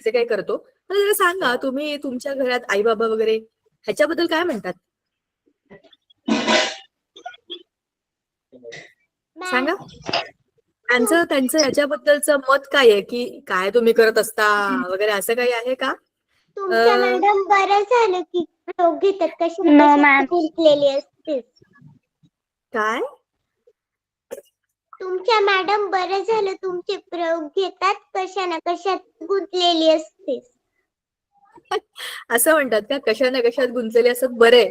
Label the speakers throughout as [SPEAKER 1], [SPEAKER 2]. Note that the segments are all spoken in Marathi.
[SPEAKER 1] जे काही करतो. मला जरा सांगा, तुम्ही तुमच्या घरात आई बाबा वगैरे ह्याच्याबद्दल काय म्हणतात? सांगा. त्यांचं याच्याबद्दलचं मत काय आहे, की काय तुम्ही करत असता वगैरे असं काही आहे का?
[SPEAKER 2] तुमच्या मॅडम बरं झालं की प्रयोग घेतात, कशी गुंतलेली असते.
[SPEAKER 1] काय?
[SPEAKER 2] तुमच्या मॅडम बरं झालं तुमचे प्रयोग घेतात, कशा ना कशात गुंतलेली असते.
[SPEAKER 1] असं म्हणतात का? कशा ना कशात गुंतलेले असत बरे.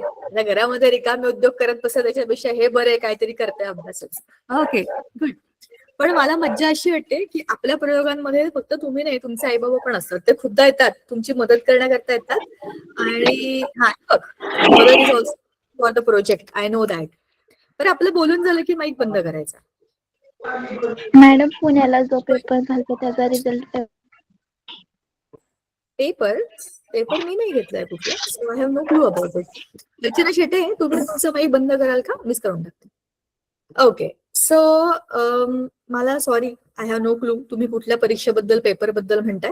[SPEAKER 1] घरामध्ये रिकामे उद्योग करत बसत त्याच्यापेक्षा हे बरे काहीतरी करते अभ्यासच. Okay good. पण मला मज्जा अशी वाटते की आपल्या प्रयोगांमध्ये फक्त तुम्ही नाही, तुमचे आई बाबा पण असतात. ते खुद्द येतात, तुमची मदत करण्याकरता येतात. आणि हा मदत is also for the project. I know that. तर आपलं बोलून झालं की माईक बंद करायचा.
[SPEAKER 3] मॅडम पुण्याला जो पेपर झाला त्याचा रिझल्ट
[SPEAKER 1] पेपर मी नाही घेतलाय कुठला. So I have no clue about it. Rachana Shete, तुम्ही तुमचं माईक बंद कराल का? मिस करून टाकते. ओके. सो मला sorry, I have no clue तुम्ही कुठल्या परीक्षेबद्दल पेपरबद्दल म्हणताय.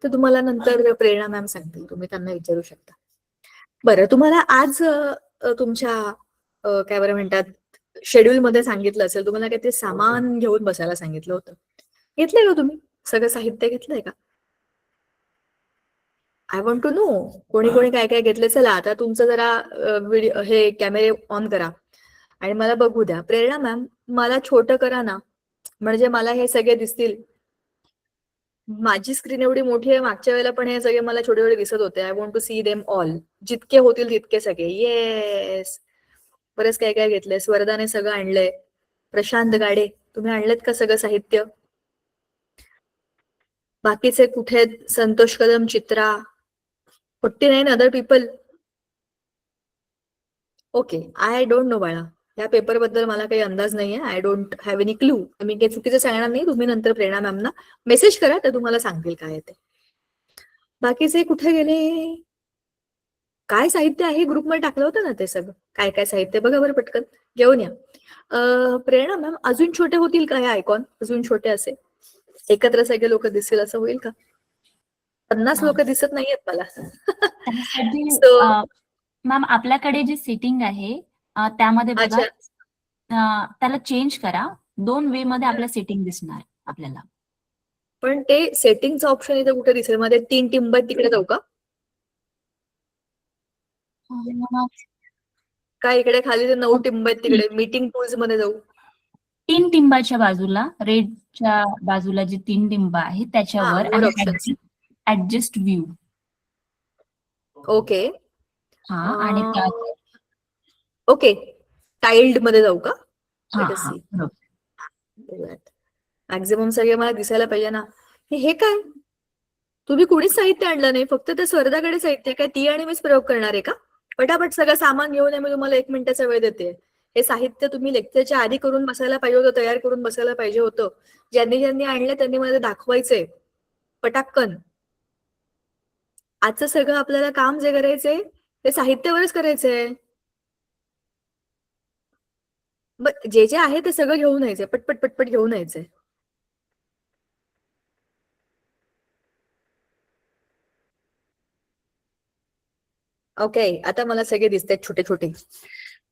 [SPEAKER 1] तर तुम्हाला नंतर प्रेरणा मॅम सांगतील, तुम्ही त्यांना विचारू शकता. बरं, तुम्हाला आज तुमच्या काय बरं म्हणतात शेड्यूल मध्ये सांगितलं असेल, तुम्हाला काहीतरी सामान घेऊन बसायला सांगितलं होतं. घेतलंय का तुम्ही? सगळं साहित्य घेतलंय का? आय वॉन्ट टू नो कोणी कोणी काय काय घेतलं. चला आता तुमचं जरा व्हिडिओ हे कॅमेरे ऑन करा आणि मला बघू द्या. प्रेरणा मॅम, मला छोटं करा ना, म्हणजे मला हे सगळे दिसतील. माझी स्क्रीन एवढी मोठी आहे, मागच्या वेळेला पण हे सगळे मला छोटे छोटे दिसत होते. I want to see them all. जितके होतील तितके सगळे. येस. बरेच काय काय घेतलंय. स्वर्धाने सगळं आणलंय. प्रशांत गाडे, तुम्ही आणलेत का सगळं साहित्य? बाकीचे कुठे? Santosh Kadam, Chitra, 49 other people. Okay, I don't know बाळा. या पेपर बद्दल मला काही अंदाज नाहीये. I don't have any clue. मी काही चुकीचं सांगणार नाही. तुम्ही नंतर प्रेरणा मॅमना मेसेज करा, तर तुम्हाला सांगतील काय आहे ते. बाकीचे कुठे गेले? काय साहित्य आहे ग्रुपमध्ये टाकलं होतं ना ते सगळं. काय काय साहित्य बघा बरं, पटकन घेऊन या. प्रेरणा मॅम, अजून छोटे होतील का हे आयकॉन? अजून छोटे असे एकत्र सगळे लोक दिसतील असं होईल का? 50 लोक दिसत नाहीयेत मला.
[SPEAKER 4] मॅम, आपल्याकडे जे सेटिंग आहे त्यामध्ये बघा, त्याला चेंज करा. 2 वे मध्ये आपल्या सेटिंग दिसणार आपल्याला.
[SPEAKER 1] पण ते सेटिंगचं ऑप्शन इथे कुठे दिसेल? मध्ये 3 टिंब तिकडे जाऊ का? काय इकडे खाली ते 9 टिंब तिकडे मीटिंग टूल्स मध्ये जाऊ?
[SPEAKER 4] 3 टिंबाच्या बाजूला, रेडच्या बाजूला जे 3 टिंब आहे त्याच्यावर ऍडजस्ट व्ह्यू.
[SPEAKER 1] ओके.
[SPEAKER 4] आणि
[SPEAKER 1] ओके, टाइल्ड मध्ये जाऊ का? मॅक्झिमम सगळे मला दिसायला पाहिजे ना. हे काय? तुम्ही कुणीच साहित्य आणलं नाही, फक्त त्या स्वर्धाकडे साहित्य काय? ती आणि मीच प्रयोग करणार आहे का? पटापट सगळं सामान घेऊन या, मी तुम्हाला 1 मिनिटाचा वेळ देते. हे साहित्य तुम्ही लेक्चरच्या आधी करून बसायला पाहिजे होतं, तयार करून बसायला पाहिजे होतं. ज्यांनी ज्यांनी आणलं त्यांनी मला दाखवायचंय पटाक्कन. आजचं सगळं आपल्याला काम जे करायचंय ते साहित्यावरच करायचंय. जे जे आहे ते सगळं घेऊन यायचंय, पटपट पटपट घेऊन यायचंय. ओके, आता मला सगळे दिसतात छोटे छोटे.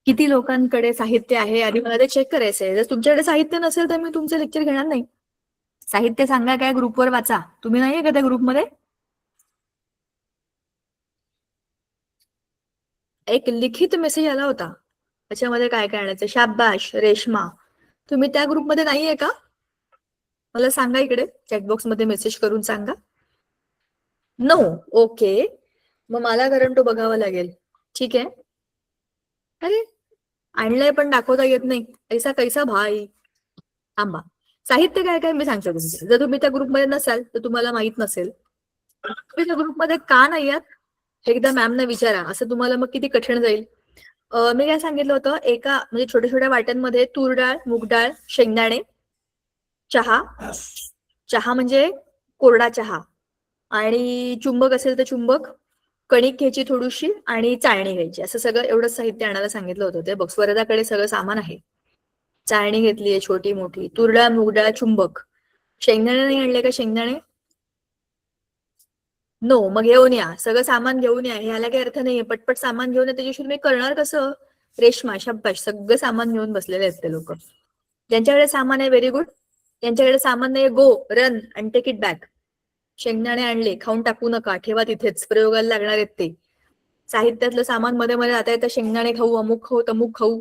[SPEAKER 1] किती लोकांकडे साहित्य आहे आधी मला ते चेक करायचंय. जर तुमच्याकडे साहित्य नसेल तर मी तुमचं लेक्चर घेणार नाही. साहित्य सांगा काय, ग्रुपवर वाचा. तुम्ही नाहीये का त्या ग्रुपमध्ये? एक लिखित मेसेज आला होता, त्याच्यामध्ये काय काय आणायचं. शाबाश रेश्मा, तुम्ही त्या ग्रुपमध्ये नाहीये का? मला सांगा इकडे चॅटबॉक्स मध्ये मेसेज करून सांगा. नो. ओके, मग मला करंट बघावं लागेल. ठीक आहे. अरे आणलंय पण दाखवता येत नाही. ऐसा कैसा भाई. थांबा, साहित्य काय काय मी सांगते तुमचं. जर तुम्ही त्या ग्रुपमध्ये नसाल तर तुम्हाला माहित नसेल. तुम्ही त्या ग्रुपमध्ये का नाही आहात एकदा मॅमना विचारा. असं तुम्हाला मग किती कठीण जाईल. मी काय सांगितलं होतं, एका म्हणजे छोट्या छोट्या वाट्यांमध्ये तूर डाळ, मूग डाळ, शेंगदाणे, चहा म्हणजे कोरडा चहा, आणि चुंबक असेल तर चुंबक, कणिक घ्यायची थोडीशी आणि चाळणी घ्यायची. असं सगळं एवढं साहित्य आणायला सांगितलं होतं. ते बघ स्वर्धाकडे सगळं सामान आहे. चाळणी घेतलीये छोटी मोठी, तूर डाळ, मूग डाळ, चुंबक. शेंगदाणे नाही आणले का? शेंगदाणे नो, मग घेऊन या, सगळं सामान घेऊन या. ह्याला काही अर्थ नाहीये. पटपट सामान घेऊन या, त्याच्याशिवाय मी करणार कसं? रेश्मा, शाब्बाश, सगळं सामान घेऊन बसलेले आहेत ते लोक. ज्यांच्याकडे सामान आहे व्हेरी गुड. ज्यांच्याकडे सामान नाही, go run and take it back. शेंगदाणे आणले, खाऊन टाकू नका, ठेवा तिथेच, प्रयोगाला लागणार आहेत ते. साहित्यातलं सामान मध्ये मध्ये आता येतं, शेंगदाणे खाऊ, अमुक खाऊ, तमुक खाऊ.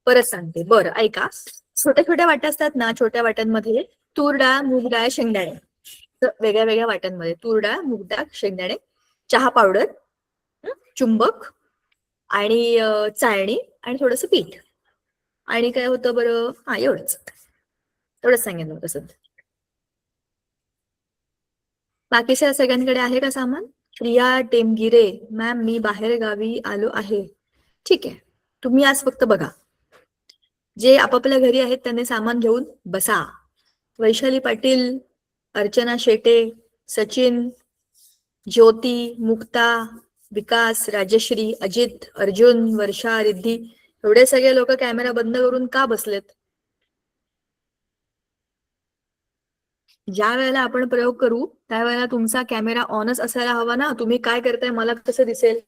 [SPEAKER 1] परत सांगते, बरं ऐका. छोट्या छोट्या वाट्या असतात ना, छोट्या वाट्यांमध्ये तूर डाळ, मूग डाळ, शेंगदाणे, वेगळ्या वेगळ्या वाट्यांमध्ये तूर डाळ, मूग डाळ, शेंगदाणे, चहा पावडर, चुंबक आणि चाळणी आणि थोडस पीठ. आणि काय होतं बरं? हा, एवढंच सांगितलं होतं सध्या. बाकीच्या सगळ्यांकडे आहे का सामान? प्रिया टेमगिरे, मॅम मी बाहेर गावी आलो आहे. ठीक आहे, तुम्ही आज फक्त बघा. जे आपापल्या घरी आहेत त्यांनी सामान घेऊन बसा. वैशाली पाटील, अर्चना शेटे, सचिन, ज्योती, मुक्ता, विकास, राजश्री, अजित, अर्जुन, वर्षा, रिद्धी, एवढे सगळे लोक कॅमेरा बंद करून का बसलेत? ज्या वेळेला आपण प्रयोग करू त्यावेळेला तुमचा कॅमेरा ऑनच असायला हवा ना. तुम्ही काय करताय मला कसं दिसेल?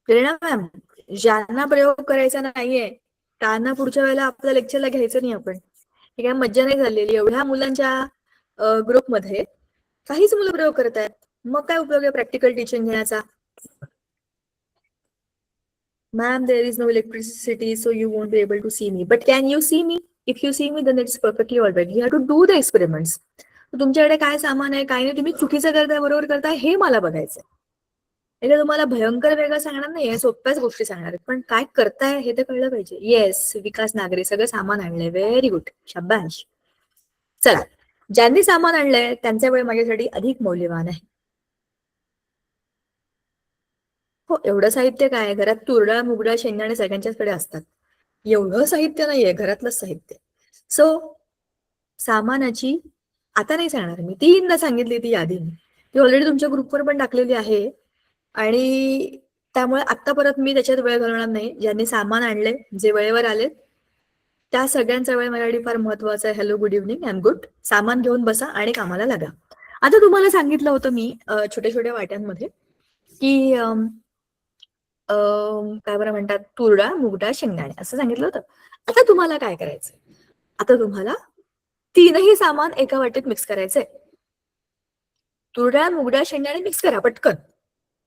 [SPEAKER 1] प्रेरणा मॅम, ज्यांना प्रयोग करायचा नाहीये त्यांना पुढच्या वेळेला आपल्या लेक्चरला घ्यायचं नाही आपण. हे काय मज्जा नाही झालेली. एवढ्या मुलांच्या ग्रुपमध्ये काहीच मुलं प्रयोग करतायत, मग काय उपयोग आहे प्रॅक्टिकल टीचिंग घेण्याचा? Ma'am, there is no electricity, so you won't be able to see me. But can you see me? If you see me, then it's perfectly all right. You have to do the experiments. तुमच्याकडे काय सामान आहे, काय नाही, तुम्ही चुकीचं करताय, बरोबर करताय, हे मला बघायचंय. म्हणजे तुम्हाला भयंकर वेगळं सांगणार नाही, सोप्याच गोष्टी सांगणार आहेत, पण काय करताय हे तर कळलं पाहिजे. येस, विकास नागरे, सगळं सामान आणलंय, व्हेरी गुड, शाबाश. चला, ज्यांनी सामान आणलंय त्यांचा वेळ माझ्यासाठी अधिक मौल्यवान आहे. हो, एवढं साहित्य काय, घरात तुरडाळ, मुगडाळ, शेंगदाणे सगळ्यांच्याचकडे असतात. एवढं साहित्य नाहीये, घरातलंच साहित्य. सो सामानाची आता नाही सांगणार मी, 3दा सांगितली ती यादी, ती ऑलरेडी तुमच्या ग्रुपवर पण टाकलेली आहे. आणि त्यामुळे आता परत मी त्याच्यात वेळ घालवणार नाही. ज्यांनी सामान आणले, जे वेळेवर आले, त्या सगळ्यांचा वेळ माझ्यासाठी फार महत्वाचा आहे. Hello, good evening, I am good. सामान घेऊन बसा आणि कामाला लागा. आता तुम्हाला सांगितलं होतं मी छोट्या छोट्या वाट्यांमध्ये की काय बरं म्हणतात, तुरडाळ, मुगडाळ, शेंगदाणे असं सांगितलं होतं. आता तुम्हाला काय करायचंय? आता तुम्हाला 3ही सामान एका वाटीत मिक्स करायचंय. तुरडाळ, मुगडाळ, शेंगदाणे मिक्स करा पटकन.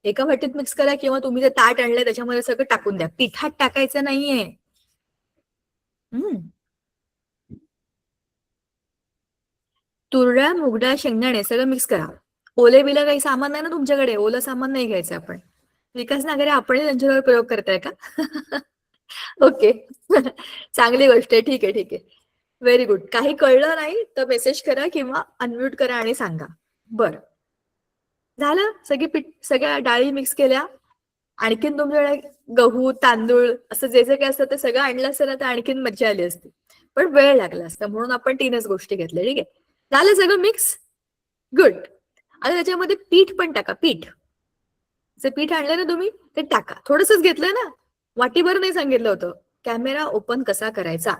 [SPEAKER 1] एका वाटीत मिक्स करा, किंवा तुम्ही जे ताट आणलंय त्याच्यामध्ये सगळं टाकून द्या. पिठात टाकायचं नाहीये. तुरडाळ, मुगडाळ, शेंगदाणे सगळं मिक्स करा. ओले बिलं काही सामान नाही ना तुमच्याकडे? ओलं सामान नाही घ्यायचं आपण. विकास नागरे, आपण त्यांच्यावर प्रयोग करताय का? ओके. चांगली गोष्ट आहे. ठीक आहे, ठीक आहे, व्हेरी गुड. काही कळलं नाही तर मेसेज करा किंवा अनम्यूट करा आणि सांगा. बरं झालं, सगळ्या डाळी मिक्स केल्या. आणखीन तुमच्याकडे गहू, तांदूळ असं जे जे काही असतं ते सगळं आणलं असतं ना तर आणखीन मज्जा आली असती, पण वेळ लागला असता, म्हणून आपण 3च गोष्टी घेतल्या. ठीक आहे, झालं सगळं मिक्स, गुड. आता त्याच्यामध्ये पीठ पण टाका. पीठ, जे पीठ आणलं ना तुम्ही ते टाका. थोडंसंच घेतलंय ना, वाटीभर नाही सांगितलं होतं. कॅमेरा ओपन कसा करायचा?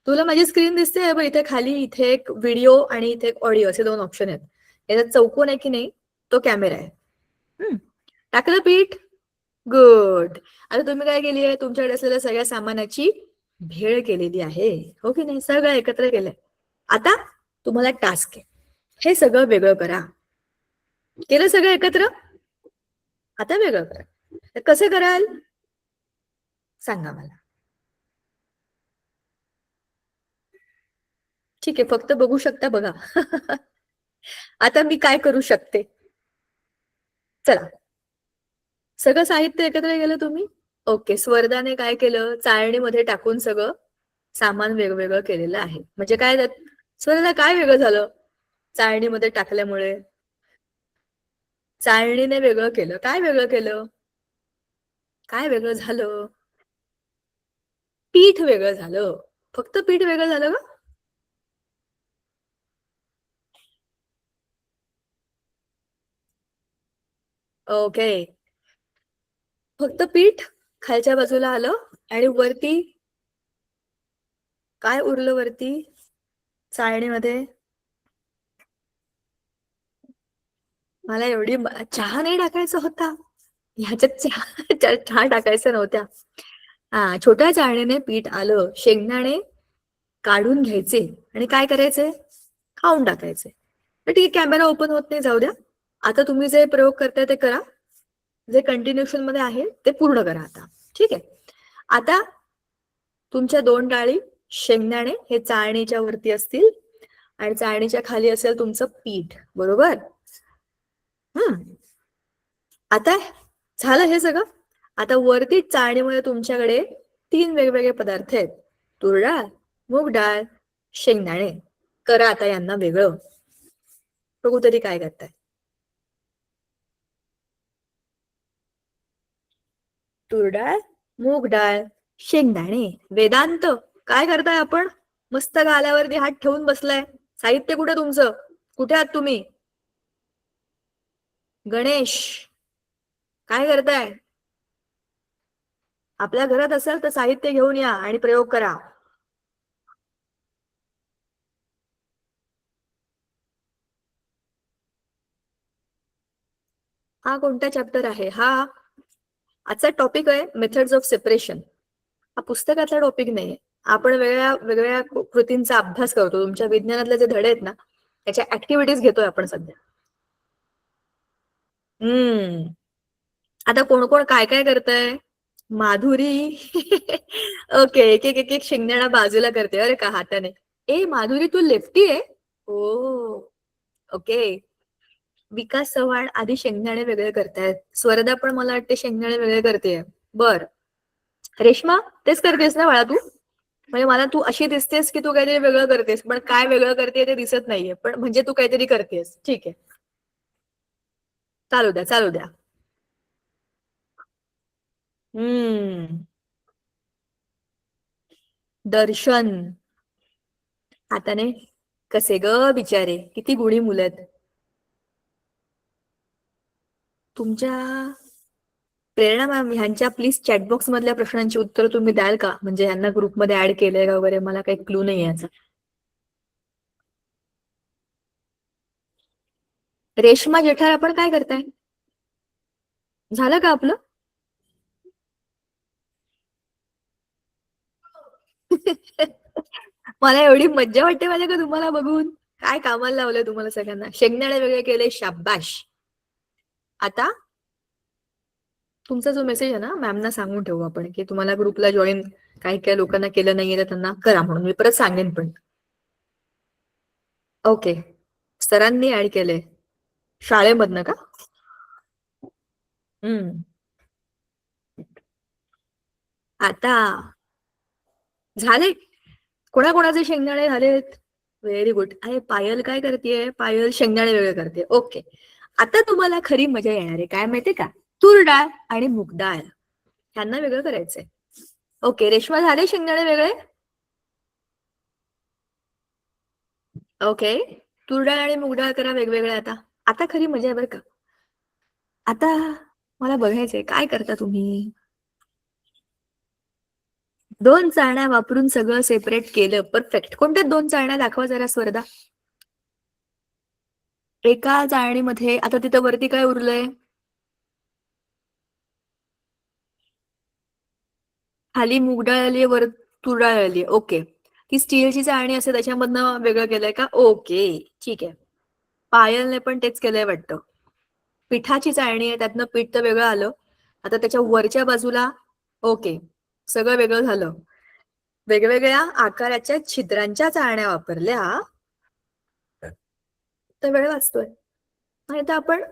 [SPEAKER 1] तुला माझी स्क्रीन दिसते बघ इथे खाली, इथे एक व्हिडिओ आणि इथे एक ऑडिओ, असे 2 ऑप्शन आहेत. याच्यात चौकोन आहे की नाही, तो कॅमेरा आहे. टाकलं पीठ, गुड. आता तुम्ही काय केली आहे? तुमच्याकडे असलेल्या सगळ्या सामानाची भेळ केलेली आहे, हो की नाही? सगळं एकत्र केलंय. आता तुम्हाला टास्क आहे, हे सगळं वेगळं करा. केलं सगळं एकत्र, आता वेगळं करा. तर कसं कराल सांगा मला. ठीक आहे, फक्त बघू शकता बघा. आता मी काय करू शकते? चला, सगळं साहित्य एकत्र केलं तुम्ही. ओके, स्वर्धाने काय केलं? चाळणीमध्ये टाकून सगळं सामान वेगवेगळं केलेलं आहे. म्हणजे काय स्वर्धा, काय वेगळं झालं चाळणीमध्ये टाकल्यामुळे? चाळणीने वेगळं केलं. काय वेगळं केलं? काय वेगळं झालं? पीठ वेगळं झालं. फक्त पीठ वेगळं झालं का? ओके, फक्त पीठ खालच्या बाजूला आलं आणि वरती काय उरलं? वरती चाळणीमध्ये मला एवढी चहा नाही टाकायचा होता ह्याच्यात चहा टाकायचा नव्हत्या. हा, छोट्या चाळणीने पीठ आलं शेंगदाणे काढून घ्यायचे आणि काय करायचे खाऊन टाकायचे. तर ठीक आहे, कॅमेरा ओपन होत नाही, जाऊ द्या. आता तुम्ही जे प्रयोग करताय ते करा, जे कंटिन्युएशन मध्ये आहे ते पूर्ण करा आता. ठीक आहे, आता तुमच्या 2 डाळी शेंगदाणे हे चाळणीच्या वरती असतील आणि चाळणीच्या खाली असेल तुमचं पीठ, बरोबर. आता झालं हे सगळं. आता वरती चाळणीमध्ये तुमच्याकडे 3 वेगवेगळे पदार्थ आहेत, तूर डाळ, मूग डाळ, शेंगदाणे. करा आता यांना वेगळं. बघू तरी काय करताय. तूर डाळ, मूग डाळ, शेंगदाणे. वेदांत, काय करताय आपण? मस्त गाल्यावरती हात ठेवून बसलाय. साहित्य कुठे तुमचं? कुठे आहात तुम्ही? गणेश, काय करताय? आपल्या घरात असेल तर साहित्य घेऊन या आणि प्रयोग करा. हा कोणता चॅप्टर आहे? हा आजचा टॉपिक आहे मेथड्स ऑफ सेपरेशन. हा पुस्तकातला टॉपिक नाहीये. आपण वेगळ्या वेगळ्या कृतींचा अभ्यास करतो. तुमच्या विज्ञानातले जे धडे आहेत ना, त्याच्या ऍक्टिव्हिटीज घेतोय आपण सध्या. आता कोण कोण काय काय करतंय? माधुरी ओके, एक एक एक एक शेंगदाणा बाजूला करते. अरे का हाताने. ए माधुरी, तू लेफ्टी आहे? ओ ओके. विकास चव्हाण आधी शेंगदाणे वेगळे करतायत. स्वरदा पण मला वाटते शेंगदाणे वेगळे करते. बर, रेश्मा तेच करतेस ना बाळा तू? म्हणजे मला तू अशी दिसतेस की तू काहीतरी वेगळं करतेस, पण काय वेगळं करते ते दिसत नाहीये. पण म्हणजे तू काहीतरी करतेस. ठीक आहे, चालू द्या चालू द्या. दर्शन, हाताने कसे ग बिचारे, किती गुणी मुलं आहेत. तुमच्या प्रेरणा मॅम, ह्यांच्या प्लीज चॅटबॉक्स मधल्या प्रश्नांची उत्तर तुम्ही द्याल का? म्हणजे ह्यांना ग्रुपमध्ये ऍड केलंय का वगैरे, मला काही क्लू नाही याचा. रेश्मा जेठार, आपण काय करताय? झालं का आपलं? मला एवढी मज्जा वाटते माझ्या का तुम्हाला बघून. काय कामाला लावलंय तुम्हाला सगळ्यांना. शेंगदाणे वेगळे केले, शाबाश. आता तुमचा जो मेसेज आहे ना, मॅमना सांगून ठेवू आपण की तुम्हाला ग्रुपला जॉईन काही काही लोकांना केलं नाहीये तर त्यांना करा म्हणून. मी परत सांगेन पण. ओके, सरांनी ऍड केले शाळेमधनं का? आता झाले कोणाकोणाचे शेंगदाणे झालेत? Very good. अरे पायल काय करतेय? पायल शेंगदाणे वेगळे करते. ओके, आता तुम्हाला खरी मजा येणार आहे. काय माहितीये का? तूर डाळ आणि मूग डाळ ह्यांना वेगळं करायचंय. ओके, रेश्मा झाले शेंगदाणे वेगळे? ओके, तूर डाळ आणि मूग डाळ करा वेगवेगळे. आता आता खरी मजा आहे बरं का. आता मला बघायचंय काय करता तुम्ही. 2 चाळण्या वापरून सगळं सेपरेट केलं. परफेक्ट. कोणत्या 2 चाळण्या दाखवा जरा स्वर्धा. एका चाळणीमध्ये आता तिथं वरती काय उरलंय? खाली मूग डाळ आली, वर तूर डाळ आली. ओके, ती स्टीलची चाळणी असते त्याच्यामधनं वेगळं केलंय का? ओके, ठीक आहे. पायलने पण तेच केलंय वाटतं. पिठाची चाळणी आहे, त्यातनं पीठ तर वेगळं आलं. आता त्याच्या वरच्या बाजूला ओके, सगळं वेगळं झालं. वेगवेगळ्या आकाराच्या छिद्रांच्या चाळण्या वापरल्या तर वेळ वाचतोय. आणि आता आपण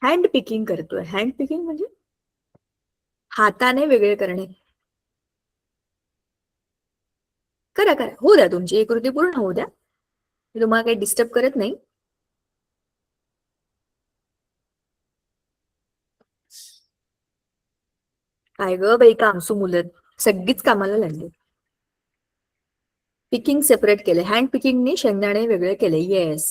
[SPEAKER 1] हँड पिकिंग करतोय. हँड पिकिंग म्हणजे हाताने वेगळे करणे. करा करा, होऊ द्या, तुमची एक कृती पूर्ण होऊ द्या. मी तुम्हाला काही डिस्टर्ब करत नाही. काय ग बाई, कामसू मुलं सगळीच कामाला लागली. पिकिंग सेपरेट केले. हँड पिकिंगने शेंगदाणे वेगळे केले. येस.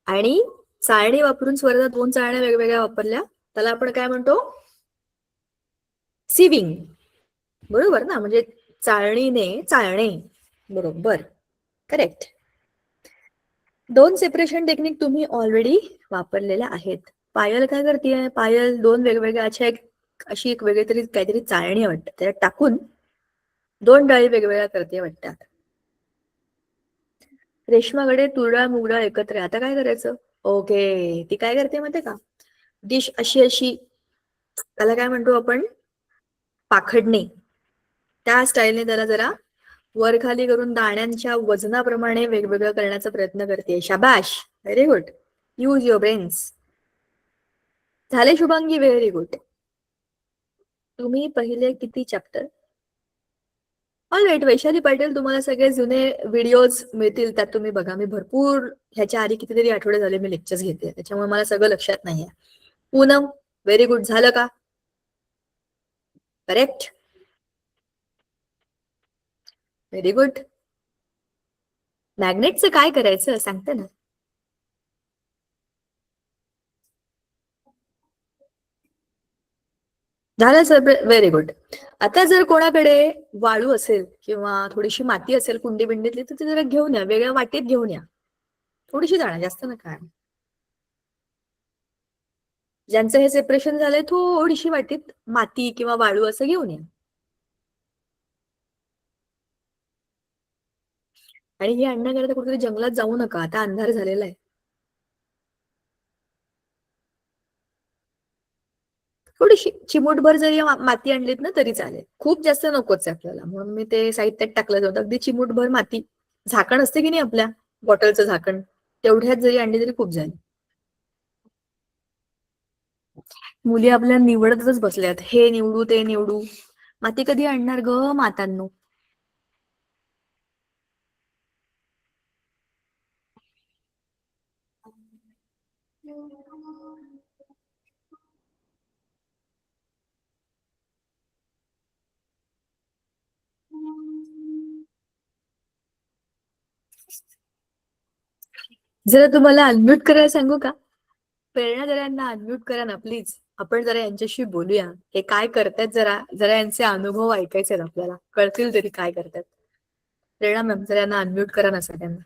[SPEAKER 1] आणि चाळणी वापरून स्वर्धा 2 चाळण्या वेगवेगळ्या वापरल्या. त्याला आपण काय म्हणतो? सिविंग. बरोबर ना, म्हणजे चाळणीने चाळणे. बरोबर, करेक्ट. दोन सेपरेशन टेक्निक तुम्ही ऑलरेडी वापरलेल्या आहेत. पायल काय करते? पायल दोन वेगवेगळ्या अशी एक वेगळी तरी काहीतरी चाळणी वाटतं त्यात टाकून दोन डाळी वेगवेगळ्या करते वाटतात. रेश्माकडे तुरडाळ मुगडाळ एकत्र आहे. आता काय करायचं? ओके, ती काय करते माहितीये का? डिश अशी त्याला काय म्हणतो आपण? पाखडणे. त्या स्टाईलने त्याला जरा वर खाली करून दाण्यांच्या वजनाप्रमाणे वेगवेगळं करण्याचा प्रयत्न करते. शाबाश, very good. Use your brains. झाले शुभांगी, व्हेरी गुड. तुम्ही पहिले किती chapter? All right, Vaishali Patil, तुम्हाला सगळे जुने व्हिडिओज मिळतील, त्यात तुम्ही बघा. मी भरपूर ह्याच्या आधी कितीतरी आठवडे झाले मी लेक्चर्स घेते, त्याच्यामुळे मला सगळं लक्षात नाहीये. Poonam, very good. झालं का? Correct, very good. मॅग्नेटचं काय करायचं सांगते ना. झालं सर, व्हेरी गुड. आता जर कोणाकडे वाळू असेल किंवा थोडीशी माती असेल कुंडी बिंडीतली, तर ती जरा घेऊन या, वेगळ्या वाटेत घेऊन या. थोडीशी जाणार, जास्त नका. ज्यांचं हे सेपरेशन झालंय थोडीशी वाटीत माती किंवा वाळू असं घेऊन या. आणि हे आणण्याकरता कुठेतरी जंगलात जाऊ नका, आता अंधार झालेला आहे. थोडीशी चिमूटभर जरी माती आणलीत ना तरी चालेल, खूप जास्त नकोच आहे आपल्याला, म्हणून मी ते साहित्यात टाकलं जातं. अगदी चिमूटभर माती, झाकण असते की नाही आपल्या बॉटलचं झाकण, तेवढ्यात जरी आणली तरी खूप झाली. मुली आपल्या निवडतच बसल्यात, हे निवडू ते निवडू. माती कधी आणणार ग मातांनो? जरा तुम्हाला अनम्यूट करायला सांगू का? प्रेरणा, जरा यांना अनम्यूट करा ना प्लीज. आपण जरा यांच्याशी बोलूया, हे काय करतात, जरा जरा यांचे अनुभव ऐकायचे आहेत आपल्याला, कळतील तरी काय करतात. प्रेरणा मॅम, जरा यांना अनम्यूट करा ना सगळ्यांना.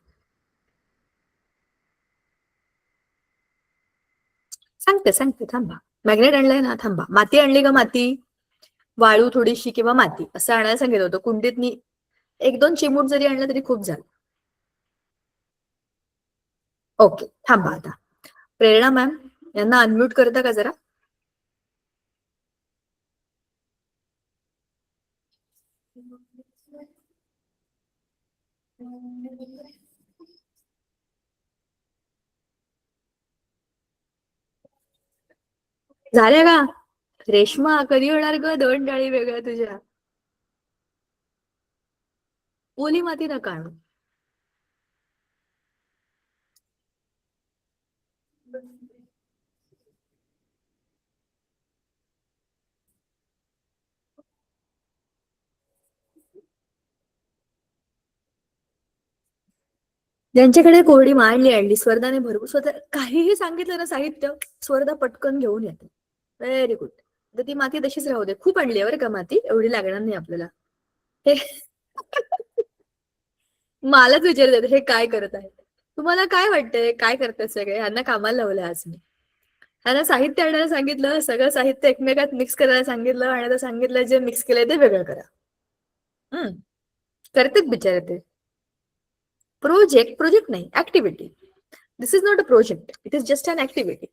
[SPEAKER 1] सांगते, थांबा. मॅग्नेट आणलंय ना, थांबा. माती आणली का? माती, वाळू थोडीशी किंवा माती असं आणायला सांगितलं होतं. कुंडीतनी एक दोन चिमूट जरी आणलं तरी खूप झालं. ओके, थांबा आता. प्रेरणा मॅम, यांना अनम्यूट करता का जरा? झाल्या का? रेश्मा, कधी होणार ग दोन डाळी वेगळ्या तुझ्या? ओली माती नका आणू. ज्यांच्याकडे कोरडी मांडली आणली, स्वर्धाने भरपूर, स्वतः काहीही सांगितलं ना साहित्य, स्वर्धा पटकन घेऊन येते. Very good. तर ती माती तशीच राहू दे. खूप आणली बरं का माती, एवढी लागणार नाही आपल्याला. हे मलाच विचारतात हे काय करत आहे. तुम्हाला काय वाटतंय काय करतात सगळे? ह्यांना कामाला लावलं आज मी. ह्यांना साहित्य आणायला सांगितलं, सगळं साहित्य एकमेकात मिक्स करायला सांगितलं, आणि आता सांगितलं जे मिक्स केलंय ते वेगळं करा. करतेच बिचारे ते. प्रोजेक्ट नाही, activity. This is not a project, it is just an activity.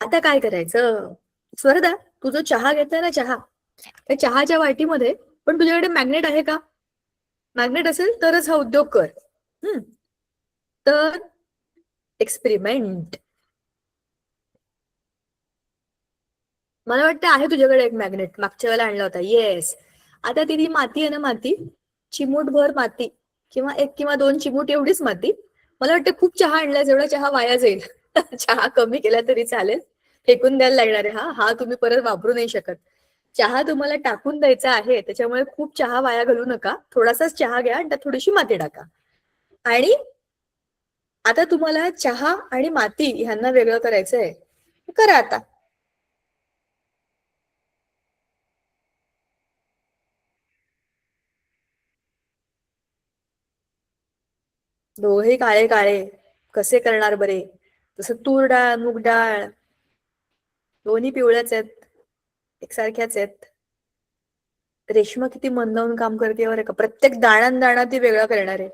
[SPEAKER 1] आता काय करायचं? स्वर्धा, तू जो चहा घेतोय ना, चहा, त्या चहाच्या वाटीमध्ये पण तुझ्याकडे मॅग्नेट आहे का? मॅग्नेट असेल तरच हा उद्योग कर. तर एक्सपेरिमेंट. मला वाटतं आहे तुझ्याकडे एक मॅग्नेट, मागच्या वेळेला आणला होता. येस. आता ती माती आहे ना, माती, चिमूटभर माती किंवा एक किंवा दोन चिमूट एवढीच माती. मला वाटतं खूप चहा आणलाय, जेवढा चहा वाया जाईल. चहा कमी केला तरी चालेल, फेकून द्यायला लागणार आहे. हा तुम्ही परत वापरू नाही शकत. चहा तुम्हाला टाकून द्यायचा आहे, त्याच्यामुळे खूप चहा वाया घालू नका. थोडासाच चहा घ्या आणि त्यात थोडीशी माती टाका. आणि आता तुम्हाला चहा आणि माती ह्यांना वेगळं करायचंय, करा आता. दोघे काळे काळे कसे करणार बरे? तसं तूर डाळ मूग डाळ दोन्ही पिवळ्याच आहेत, एकसारख्याच आहेत. रेश्मा किती मन लावून काम करते बरं का, प्रत्येक दाणा दाणा ती वेगळा करणार आहे.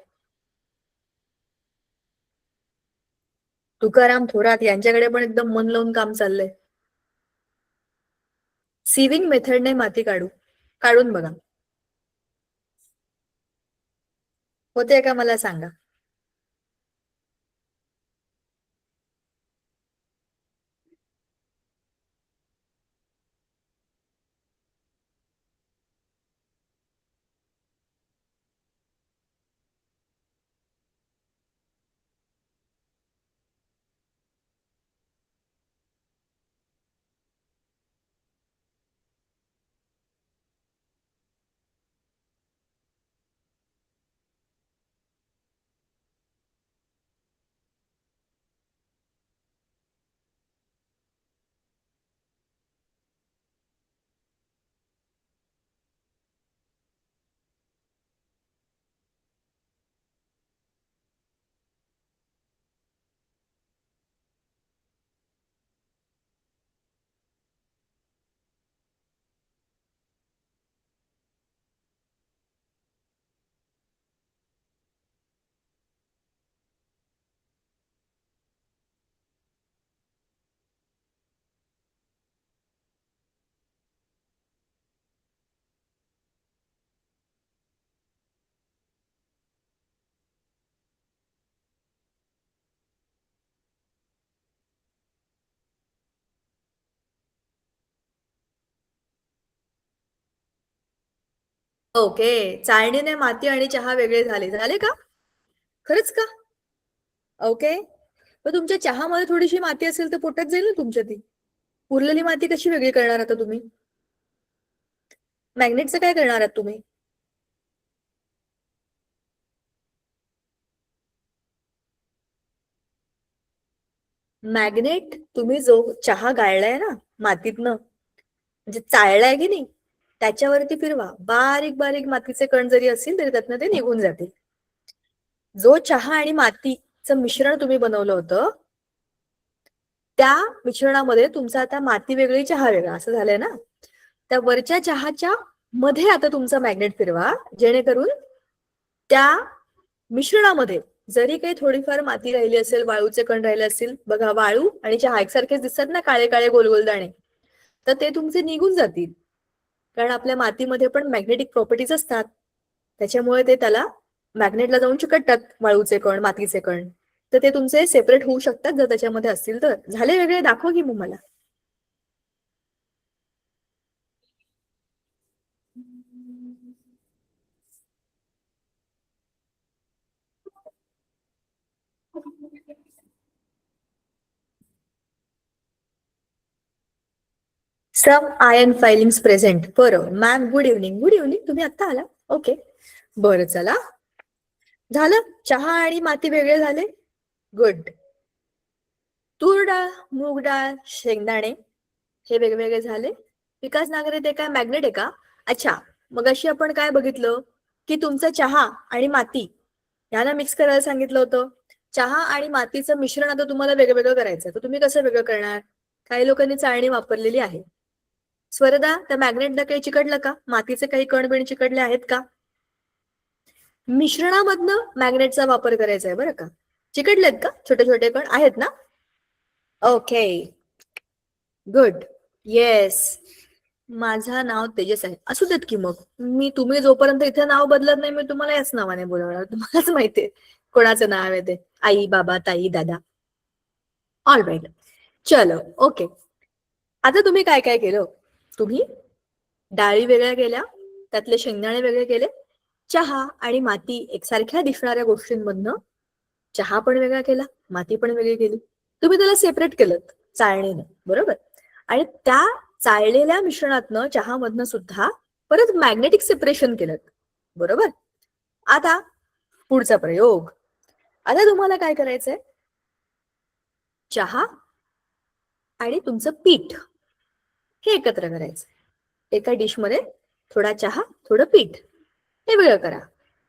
[SPEAKER 1] तुकाराम थोरात यांच्याकडे पण एकदम मन लावून काम चाललंय. सिविंग मेथडने माती काढून बघा, होते का मला सांगा. ओके, चाळणीने माती आणि चहा वेगळे झाले का? खरंच का? ओके, मग तुमच्या चहामध्ये थोडीशी माती असेल तर पोटात जाईल ना तुमच्या ती. उरलेली माती कशी वेगळी करणार आता तुम्ही? मॅग्नेटचं काय करणार आहात तुम्ही? मॅग्नेट तुम्ही जो चहा गाळलाय ना मातीतनं, म्हणजे चाळलाय की नाही, त्याच्यावरती फिरवा. बारीक बारीक मातीचे कण जरी असतील तरी त्यातनं ते निघून जातील. जो चहा आणि मातीचं मिश्रण तुम्ही बनवलं होतं, त्या मिश्रणामध्ये तुमचा आता माती वेगळी चहा वेगळा असं झालंय ना. त्या वरच्या चहाच्या मध्ये आता तुमचा मॅग्नेट फिरवा, जेणेकरून त्या मिश्रणामध्ये जरी काही थोडीफार माती राहिली असेल, वाळूचे कण राहिले असतील, बघा वाळू आणि चहा एकसारखेच दिसतात ना, काळे काळे गोल गोल दाणे, तर ते तुमचे निघून जातील. कारण आपल्या मातीमध्ये पण मॅग्नेटिक प्रॉपर्टीज असतात, त्याच्यामुळे ते त्याला मॅग्नेटला जाऊन चिकटतात, वाळूचे कण मातीचे कण. तर ते तुमचे सेपरेट होऊ शकतात जर त्याच्यामध्ये असतील तर. झाले वेगळे? दाखवा की मग मला. सम आयन फाइलिंग्स प्रेझेंट. बरं ma'am, good evening. Good evening, तुम्ही आत्ता आला? ओके, बरं चला. झालं, चहा आणि माती वेगळे झाले. गुड. तूर डाळ मूग डाळ शेंगदाणे हे वेगवेगळे झाले. विकास नागरे, ते काय मॅग्नेट आहे का? अच्छा, मग अशी आपण काय बघितलं की तुमचा चहा आणि माती यांना मिक्स करायला सांगितलं होतं. चहा आणि मातीचं मिश्रण आता तुम्हाला वेगवेगळं करायचं, तर तुम्ही कसं वेगळं करणार? काही लोकांनी चाळणी वापरलेली आहे. स्वरदा, त्या मॅग्नेटला काही चिकटलं का? मातीचे काही कणबिण चिकटले आहेत का? मिश्रणामधनं मॅग्नेटचा वापर करायचा आहे बरं का. चिकटलेत का? छोटे छोटे कण आहेत ना? Okay, good. येस, माझं नाव तेजस आहे. असू देत की मग. तुम्ही जोपर्यंत इथे नाव बदलत नाही, मी तुम्हाला याच नावाने बोलवणार. तुम्हालाच माहितीये कोणाचं नाव आहे ते. आई बाबा ताई दादा. ऑल राईट, चलो ओके. आता तुम्ही काय काय केलं? तुम्ही डाळी वेगळ्या केल्या, त्यातले शेंगदाणे वेगळे केले, चहा आणि माती एकसारख्या दिसणाऱ्या गोष्टींमधनं चहा पण वेगळा केला, माती पण वेगळी केली. तुम्ही त्याला सेपरेट केलं चाळणीनं, बरोबर. आणि त्या चाळलेल्या मिश्रणातनं चहामधनं सुद्धा परत मॅग्नेटिक सेपरेशन केलं, बरोबर. आता पुढचा प्रयोग. आता तुम्हाला काय करायचंय? चहा आणि तुमचं पीठ हे एकत्र करायचं. एका डिश मध्ये थोडा चहा थोडं पीठ हे वेगळं करा.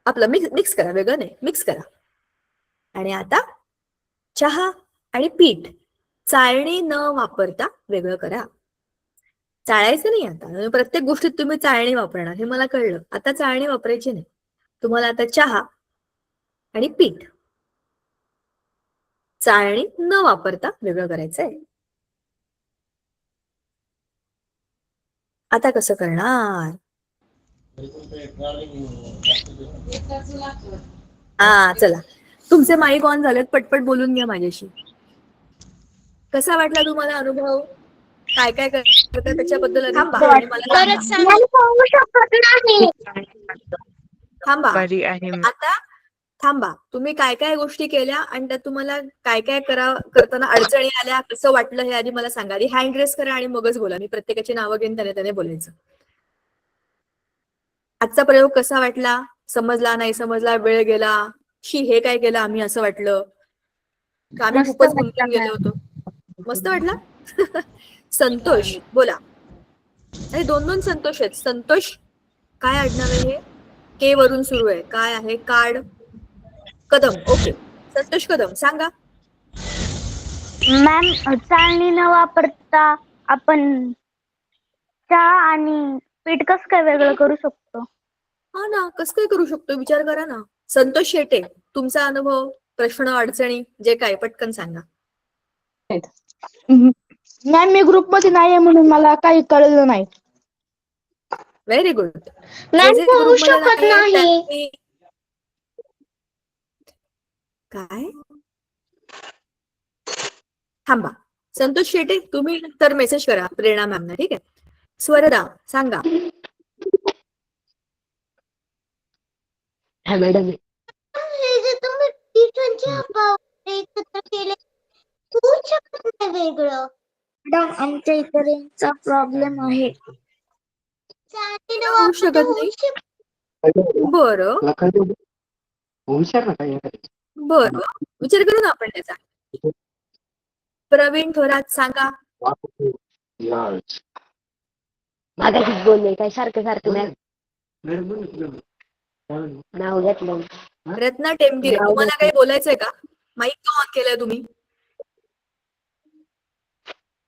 [SPEAKER 1] आपलं मिक्स करा, वेगळं नाही, मिक्स करा. आणि आता चहा आणि पीठ चाळणी न वापरता वेगळं करा. चाळायचं नाही आता. प्रत्येक गोष्टीत तुम्ही चाळणी वापरणार हे मला कळलं. आता चाळणी वापरायची नाही. तुम्हाला आता चहा आणि पीठ चाळणी न वापरता वेगळं करायचंय. आता कसं करणार? चला, तुमचे माईक ऑन झालेत, पटपट बोलून घ्या माझ्याशी. कसा वाटला तुम्हाला अनुभव? काय काय करता त्याच्याबद्दल थांबा आणि मला थांबा. आता थांबा, तुम्ही काय काय गोष्टी केल्या आणि त्यात तुम्हाला काय काय करताना अडचणी आल्या, कसं वाटलं हे आधी मला सांगा. आधी हँड रेस करा आणि मगच बोला. मी प्रत्येकाची नावं घेऊन त्याने बोलायचं. आजचा प्रयोग कसा वाटला? समजला, नाही समजला, वेळ गेला, शी हे काय केलं आम्ही, असं वाटलं का आम्ही खूपच गुंतून गेलो होतो? मस्त वाटला. संतोष बोला. अरे 2 संतोष आहेत. संतोष काय आडनाव आहे हे? के वरून सुरू आहे. काय आहे? कार्ड कदम. ओके, संतोष कदम सांगा.
[SPEAKER 3] मॅम, चाळणी न वापरता आपण चहा आणि पीठ कसं काय वेगळं करू शकतो?
[SPEAKER 1] हा ना, कसं काय करू शकतो विचार करा ना. संतोष शेटे, तुमचा अनुभव, प्रश्न, अडचणी जे काय पटकन सांगा.
[SPEAKER 5] मॅम, मी ग्रुप मध्ये नाहीये म्हणून मला काही कळलं नाही.
[SPEAKER 1] Very good.
[SPEAKER 2] मॅम होऊ शकत नाही.
[SPEAKER 1] काय? थांबा, संतोष शेटे तुम्ही तर मेसेज करा प्रेरणा मॅमना, ठीक आहे? स्वरदा सांगा.
[SPEAKER 2] मॅडम, हे जे तुम्ही टीचरचे एकत्र केले होऊ शकत नाही वेगळं.
[SPEAKER 3] मॅडम, आमच्या इथे रेंजचा प्रॉब्लेम आहे.
[SPEAKER 1] होऊ शकत नाही. बरं बरं, विचार करू ना आपण त्याचा. प्रवीण थोरात सांगा.
[SPEAKER 6] मागाशीच बोलले काय सारखं सारखं नाव घेतलं.
[SPEAKER 1] रत्ना टेमगिरे, तुम्हाला काही बोलायचंय का? माईक का ऑन केलाय तुम्ही?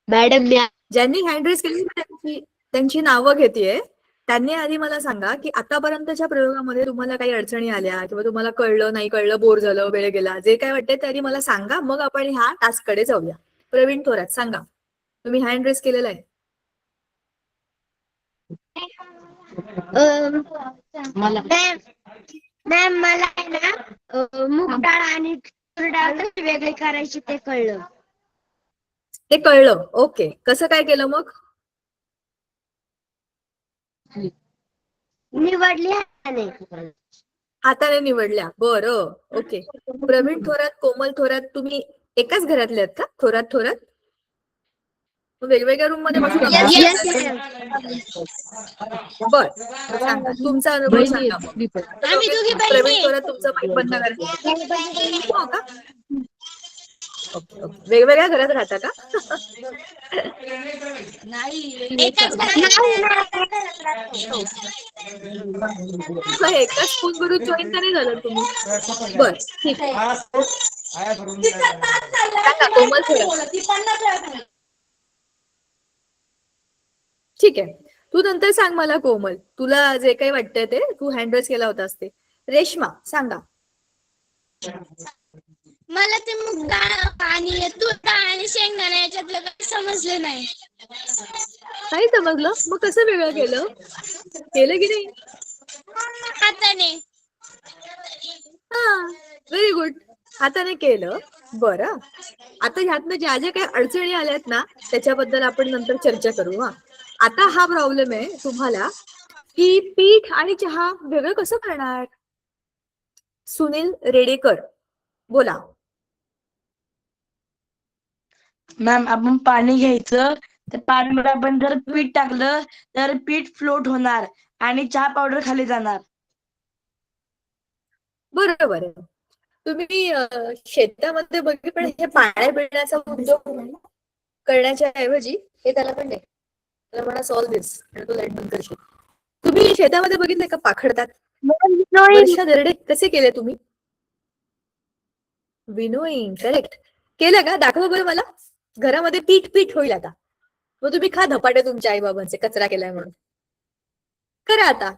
[SPEAKER 6] मॅडम, मी
[SPEAKER 1] ज्यांनी हँड रेस केली त्यांची नावं घेतेय. त्यांनी आधी मला सांगा की आतापर्यंतच्या प्रयोगामध्ये तुम्हाला काही अडचणी आल्या किंवा तुम्हाला कळलं नाही कळलं, बोर झालं, वेळ गेला, जे काय वाटतंय ते आधी मला सांगा, मग आपण ह्या टास्क कडे जाऊया. प्रवीण थोरात सांगा, तुम्ही हँड रेस केलेला आहे.
[SPEAKER 2] मॅम, मला आहे ना मूग डाळ आणि तूर डाळ कशी वेगळी करायची ते कळलं.
[SPEAKER 1] ते कळलं. ओके, कसं काय केलं मग?
[SPEAKER 2] निवडली
[SPEAKER 1] हाताने निवडल्या. बरं, ओके. प्रवीण थोरात, कोमल थोरात, तुम्ही एकाच घरातले आहेत का? थोरात वेगवेगळ्या रूम मध्ये बसून बर, सांगा तुमचा अनुभव सांगा. प्रवीण थोरात, तुमचं माईक बंद करा. हो का? ओके ओके, वेगवेगळ्या घरात राहता का? एकाच स्कूल मधून जॉईन का नाही झालं तुम्ही? बर, ठीक आहे. सांगा कोमल थोरात. ठीक आहे, तू नंतर सांग मला कोमल, तुला जे काही वाटतंय ते. तू हँडरेस केला होतास ते. रेश्मा सांगा.
[SPEAKER 2] मला ते मूग डाळ आणि तूर डाळ आणि शेंगदाणे याच्यातलं काही समजलं नाही.
[SPEAKER 1] नाही समजलं? मग कसं वेगळं केलं की नाही?
[SPEAKER 2] हाताने.
[SPEAKER 1] हा, व्हेरी गुड, हाताने केलं. बरं, आता ह्यातनं ज्या ज्या काही अडचणी आल्यात ना त्याच्याबद्दल आपण नंतर चर्चा करू. आता हा प्रॉब्लेम आहे तुम्हाला की पीठ आणि चहा वेगळं कसं करणार? सुनील रेडेकर बोला.
[SPEAKER 5] मॅम, आपण पाणी घ्यायचं, त्या पाण्यामध्ये आपण जर पीठ टाकलं तर पीठ फ्लोट होणार आणि चहा पावडर खाली जाणार.
[SPEAKER 1] बरोबर आहे. तुम्ही शेतामध्ये बघितलं, पण हे पाण्या पिण्याचा उद्योग करण्याच्या ऐवजी हे त्याला पण दे, त्याला म्हणा सॉल्व दिस आणि तो लाईट बंद करशील. तुम्ही शेतामध्ये बघितलंय का पाखडतात? वर्षा दरडे कसे केले तुम्ही? विनोईंग, करेक्ट. केलं का? दाखवा बरं मला. घरामध्ये पीठ पीठ होईल आता. मग तुम्ही खा धपाटे तुमच्या आई बाबांचे, कचरा केलाय म्हणून. करा आता.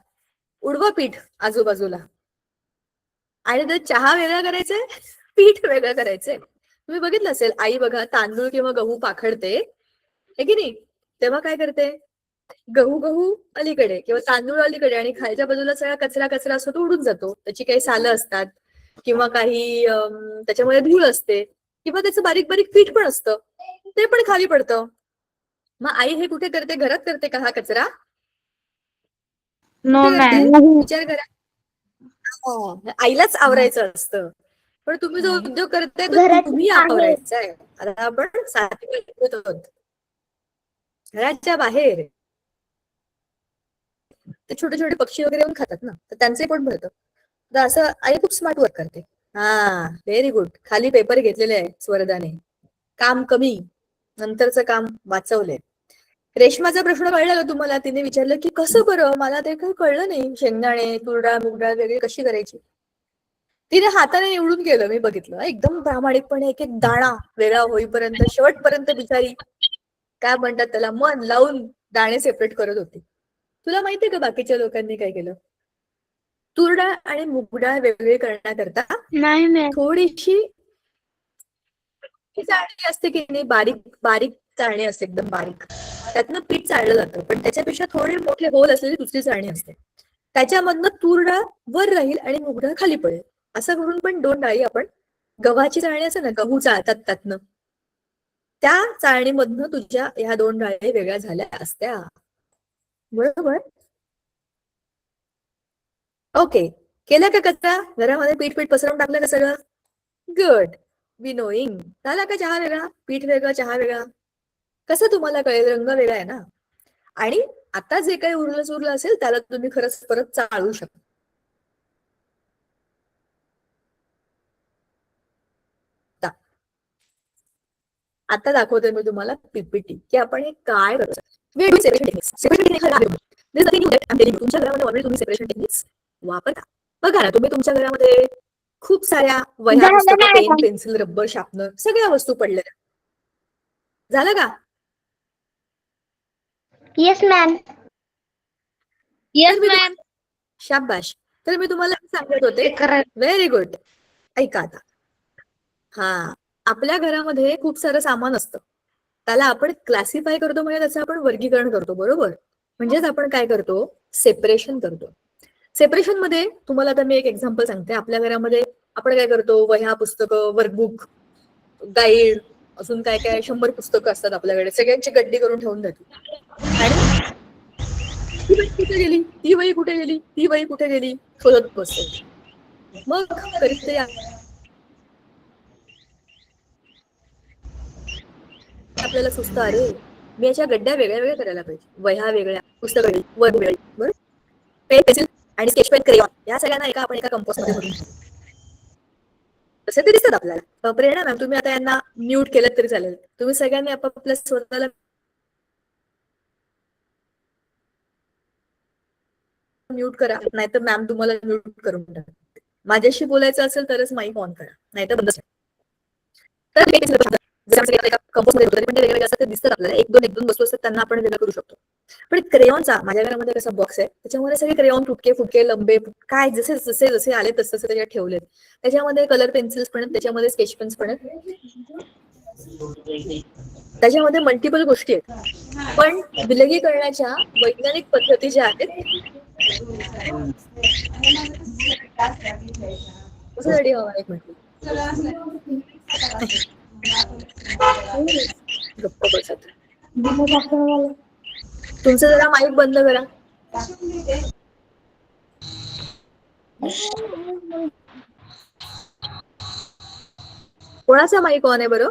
[SPEAKER 1] उडवा पीठ आजूबाजूला. आणि जर चहा वेगळा करायचंय, पीठ वेगळं करायचंय. तुम्ही बघितलं असेल, आई बघा तांदूळ किंवा गहू पाखडते, हे की नाही? तेव्हा काय करते? गहू गहू अलीकडे किंवा तांदूळ अलीकडे आणि खालच्या बाजूला सगळा कचरा कचरा असतो तो उडून जातो. त्याची काही सालं असतात किंवा काही त्याच्यामध्ये धूळ असते किंवा त्याचं बारीक बारीक पीठ पण असतं, ते पण खाली पडतं. मग आई हे कुठे करते? घरात करते का हा कचरा?
[SPEAKER 3] नो
[SPEAKER 1] कुठे करते?
[SPEAKER 3] मॅम.
[SPEAKER 1] विचार करा. आईलाच आवरायचं असतं, पण तुम्ही जो उद्योग करताय तो
[SPEAKER 3] घराच्या
[SPEAKER 1] तुम्ही
[SPEAKER 3] बाहेर.
[SPEAKER 1] आवरायचा आहे. आता आपण सातवीत आहोत. घराच्या बाहेर ते छोटे छोटे पक्षी वगैरे येऊन खातात ना, तर त्यांचे पण भरतं. तर असं आई खूप स्मार्ट वर्क करते. हा, व्हेरी गुड. खाली पेपर घेतलेले आहे स्वरदाने. काम कमी, नंतरचं काम वाचवलंय. रेशमाचा प्रश्न कळला का तुम्हाला? तिने विचारलं की कसं बरं, मला ते काही कळलं नाही, शेंगदाणे तुरडाळ मुगडाळ वेगळी कशी करायची. तिने हाताने निवडून केलं, मी बघितलं. एकदम प्रामाणिकपणे एक एक दाणा वेगळा होईपर्यंत शेवटपर्यंत बिचारी काय म्हणतात त्याला, मन लावून दाणे सेपरेट करत होती. तुला माहितीये का बाकीच्या लोकांनी काय केलं? तुरडाळ आणि मुगडाळ वेगळे करण्याकरता
[SPEAKER 3] नाही मॅम.
[SPEAKER 1] थोडीशी चाळणी असते की नाही, बारीक बारीक चाळणी असते, एकदम बारीक. त्यातनं पीठ चाळलं जातं, पण त्याच्यापेक्षा थोडे मोठे होल असलेली दुसरी चाळणी असते. त्याच्यामधनं तूर डाळ वर राहील आणि मूग डाळ खाली पडेल. असं करून पण दोन डाळी आपण, गव्हाची चाळणी असते ना, गहू चाळतात त्यातनं, त्या चाळणीमधनं तुझ्या ह्या दोन डाळी वेगळ्या झाल्या असत्या. बरोबर. ओके. केलं का कचरा? घरामध्ये पीठ पीठ पसरवून टाकलं का सगळं? गुड. विनोईंग. झाला का चहा वेगळा, पीठ वेगळा, चहा वेगळा? कसं तुम्हाला कळेल? रंग वेगळा आहे ना. आणि आता जे काही उरलं सुरलं असेल त्याला तुम्ही खरंच परत चाळू शकता. आता दाखवते मी तुम्हाला पीपीटी की आपण हे काय करतो. तुमच्या घरामध्ये ऑलरेडी तुम्ही सेपरेशन टेक्निक्स वापरता. बघा ना, तुम्ही तुमच्या घरामध्ये खूप साऱ्या वह्या,
[SPEAKER 3] झालं
[SPEAKER 1] पुस्तकं,
[SPEAKER 3] नाही
[SPEAKER 1] पेन,
[SPEAKER 3] का?
[SPEAKER 1] पेन्सिल, रबर, शार्पनर सगळ्या वस्तू पडलेल्या. झालं का?
[SPEAKER 3] Yes ma'am.
[SPEAKER 1] तर मी शाबाश. तर मी तुम्हाला सांगत होते, व्हेरी गुड. ऐका आता. हा, आपल्या घरामध्ये खूप सारं सामान असतं, त्याला आपण क्लासिफाय करतो, म्हणजे त्याचं आपण वर्गीकरण करतो. बरोबर. म्हणजेच आपण काय करतो? सेपरेशन करतो. सेपरेशन मध्ये तुम्हाला आता मी एक एक्झाम्पल सांगते. आपल्या घरामध्ये आपण काय करतो? वह्या, पुस्तकं, वर्कबुक, गाईड, अजून काय काय 100 पुस्तकं असतात आपल्याकडे, सगळ्यांची गड्डी करून ठेवून देतो. आणि ती वही कुठे गेली, ती वही कुठे गेली, ती वही कुठे गेली शोधत बसतो. मग कधीतरी आपल्याला सुचतं, अरे मी याच्या गड्ड्या वेगळ्या वेगळ्या करायला पाहिजे. वह्या वेगळ्या, पुस्तकं वेगळी, वर वेगळी. बरोबर. पेन, पेन्सिल आणि स्केच पेन, क्रेयॉन या सगळ्यांना आपण एका कंपोस्ट मध्ये भरून ठेवतो. तसे ते दिसतात आपल्याला. प्रेरणा मॅम, तुम्ही आता यांना म्यूट केलं तरी चालेल. तुम्ही सगळ्यांनी आपापल्या स्वतःला म्यूट करा, नाहीतर मॅम तुम्हाला म्यूट करून टाकते. माझ्याशी बोलायचं असेल तरच माईक ऑन करा, नाहीतर बंद करा. तर कंपोस्ट मध्ये वेगवेगळे असतात ते दिसतात आपल्याला. एक दोन वस्तू असतात त्यांना आपण वेगळं करू शकतो. पण क्रेयॉनचा माझ्या घरामध्ये कसा बॉक्स आहे, त्याच्यामध्ये सगळे क्रेयॉन तुटके फुटके लंबे काय जसे जसे जसे आले तसे तसे त्याच्यात ठेवलेत. त्याच्यामध्ये कलर पेन्सिल्स पण आहेत, त्याच्यामध्ये स्केच पेन्स पण आहेत, त्याच्यामध्ये मल्टिपल गोष्टी आहेत. पण विलगीकरणाच्या वैज्ञानिक पद्धती ज्या आहेत, कशासाठी हवा एक म्हटलं गप्प बसत. तुमचं जरा माईक बंद करा. कोणाचा माईक ऑन आहे बरं?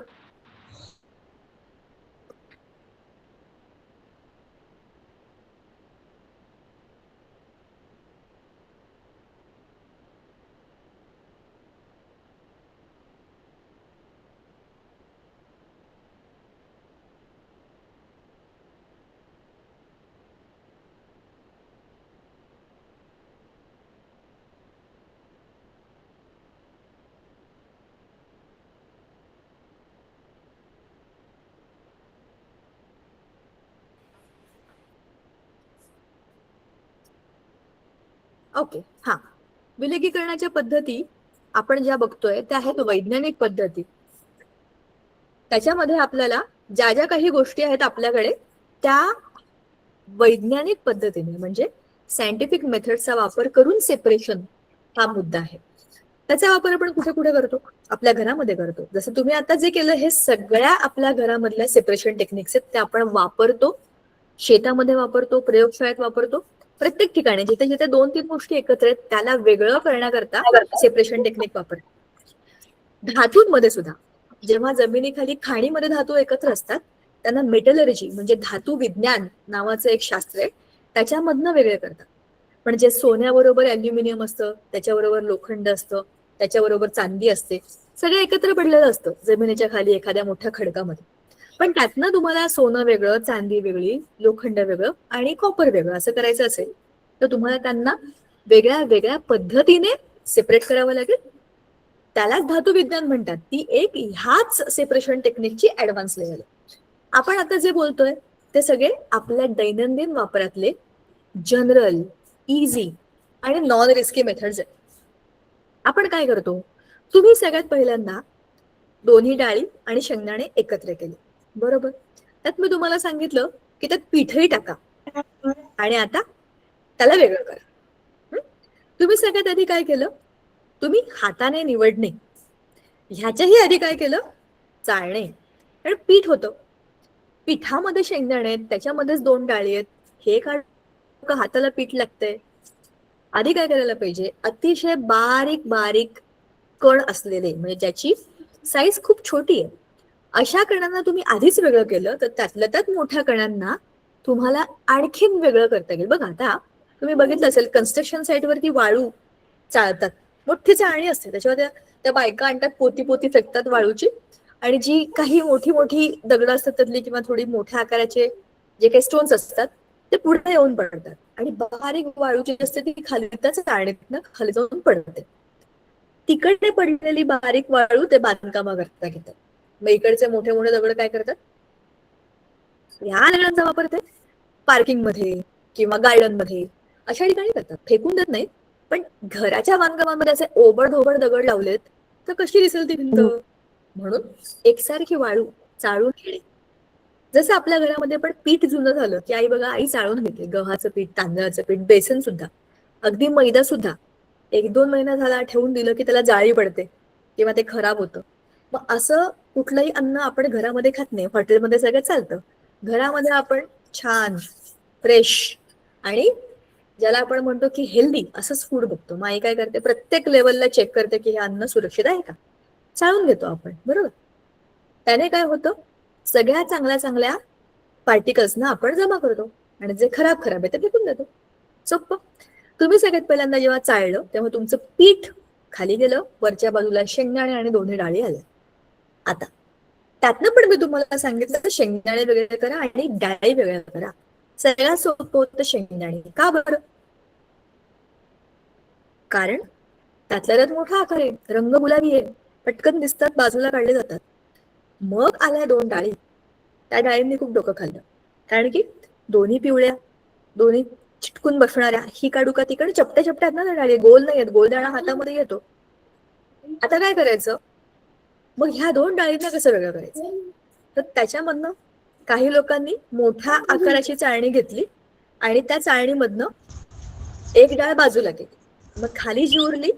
[SPEAKER 1] ओके, हा. विलगीकरणाच्या पद्धती आपण ज्या बघतोय त्या आहेत वैज्ञानिक पद्धती. त्याच्यामध्ये आपल्याला ज्या ज्या काही गोष्टी आहेत आपल्याकडे त्या वैज्ञानिक पद्धतीने म्हणजे सायंटिफिक मेथडचा वापर करून सेपरेशन हा मुद्दा आहे. त्याचा वापर आपण कुठे कुठे करतो? आपल्या घरामध्ये करतो. जसं तुम्ही आता जे केलं हे सगळ्या आपल्या घरामधल्या सेपरेशन टेक्निक्स आहेत त्या आपण वापरतो. शेतामध्ये वापरतो, प्रयोगशाळेत वापरतो. प्रत्येक ठिकाणी जिथे जिथे 2-3 गोष्टी एकत्र आहेत त्याला वेगळं करण्याकरता सेपरेशन टेक्निक वापरतो. धातूंमध्ये सुद्धा जेव्हा जमिनीखाली खाणीमध्ये धातू एकत्र असतात त्यांना मेटलर्जी म्हणजे धातू विज्ञान नावाचं एक शास्त्र आहे त्याच्यामधनं वेगळे करतात. म्हणजे सोन्याबरोबर अल्युमिनियम असतं, त्याच्याबरोबर लोखंड असतं, त्याच्याबरोबर चांदी असते, सगळं एकत्र पडलेलं असतं जमिनीच्या खाली एखाद्या मोठ्या खडकामध्ये. पण त्यातनं तुम्हाला सोनं वेगळं, चांदी वेगळी, लोखंड वेगळं आणि कॉपर वेगळं असं करायचं असेल तर तुम्हाला त्यांना वेगळ्या वेगळ्या पद्धतीने सेपरेट करावं लागेल. त्यालाच धातू विज्ञान म्हणतात. ती एक ह्याच सेपरेशन टेक्निकची ऍडव्हान्स लेवल आहे. आपण आता जे बोलतोय ते सगळे आपल्या दैनंदिन वापरातले जनरल, इझी आणि नॉन रिस्की मेथड्स आहेत. आपण काय करतो? तुम्ही सगळ्यात पहिल्यांदा दोन्ही डाळी आणि शेंगदाणे एकत्र केले, बरोबर. त्यात मी तुम्हाला सांगितलं की त्यात पीठही टाका आणि आता त्याला वेगळं करा. तुम्ही सगळ्यात आधी काय केलं? तुम्ही हाताने निवडणे. ह्याच्याही आधी काय केलं? चाळणे. कारण पीठ होतं, पिठामध्ये शेंगदाणे आहेत, त्याच्यामध्येच 2 डाळी आहेत, हे का हाताला पीठ लागतंय? आधी काय करायला पाहिजे? अतिशय बारीक बारीक कण असलेले म्हणजे ज्याची साईज खूप छोटी आहे अशा कणांना तुम्ही आधीच वेगळं केलं तर त्यातल्या त्यात मोठ्या कणांना तुम्हाला आणखीन वेगळं करता येईल. बघा आता तुम्ही बघितलं असेल कन्स्ट्रक्शन साईटवरती वाळू चाळतात, मोठी चाळणी असते त्याच्यावर त्या बायका आणतात, पोती पोती फेकतात वाळूची आणि जी काही मोठी मोठी दगड असतात त्यातली किंवा थोडी मोठ्या आकाराचे जे काही स्टोन्स असतात ते पुढे येऊन पडतात आणि बारीक वाळू जी असते ती खाली त्या चाळणीतनं खाली जाऊन पडते. तिकडे पडलेली बारीक वाळू ते बांधकामाकरता घेतात. मग इकडचे मोठे मोठे दगड काय करतात? ह्या दगडांचा वापर ते पार्किंग मध्ये किंवा गार्डन मध्ये अशा ठिकाणी करतात, फेकून देत नाहीत. पण घराच्या बांधकामामध्ये असे ओबड-धोबड दगड लावलेत तर कशी दिसेल ती भिंत? म्हणून एकसारखी वाळू चाळून घेणे. जसं आपल्या घरामध्ये पण पीठ जुनं झालं की आई बघा आई चाळून घेते, गव्हाचं पीठ, तांदळाचं पीठ, बेसन सुद्धा, अगदी मैदा सुद्धा 1-2 महिना झाला ठेवून दिलं की त्याला जाळी पडते किंवा ते खराब होतं. मग असं कुठलंही अन्न आपण घरामध्ये खात नाही, हॉटेलमध्ये सगळं चालतं. घरामध्ये आपण छान फ्रेश आणि ज्याला आपण म्हणतो की हेल्दी असंच फूड बघतो. मग आई काय करते? प्रत्येक लेवलला चेक करते की हे अन्न सुरक्षित आहे का, चाळून घेतो आपण, बरोबर. त्याने काय होतं? सगळ्या चांगल्या चांगल्या पार्टिकल्सना आपण जमा करतो आणि जे खराब खराब आहे ते फेकून देतो. सोपं. तुम्ही सगळ्यात पहिल्यांदा जेव्हा चाळलं तेव्हा तुमचं पीठ खाली गेलं, वरच्या बाजूला शेंगदाणे आणि दोन्ही डाळी आल्या. आता त्यातनं पण मी तुम्हाला सांगितलं तर शेंगदाणे वेगळे करा आणि डाळी वेगळ्या करा. सगळ्यात सोपं होतं शेंगदाणे. का बरं? कारण त्यातल्या त्यात मोठा आकार आहे, रंग गुलाबी आहे, पटकन दिसतात, बाजूला काढले जातात. मग आल्या 2 डाळी. त्या डाळींनी खूप डोकं खाल्लं कारण की दोन्ही पिवळ्या, दोन्ही चिटकून बसणाऱ्या, ही काढू का तिकडे, चपट्या चपट्या आहेत ना त्या डाळी, गोल नाही आहेत, गोल दाणा हातामध्ये येतो. आता काय करायचं? मग ह्या 2 डाळींना कसं वेगळं करायचं? तर त्याच्यामधनं काही लोकांनी मोठ्या आकाराची चाळणी घेतली आणि त्या चाळणीमधनं एक डाळ बाजूला केली. मग खाली जी उरली,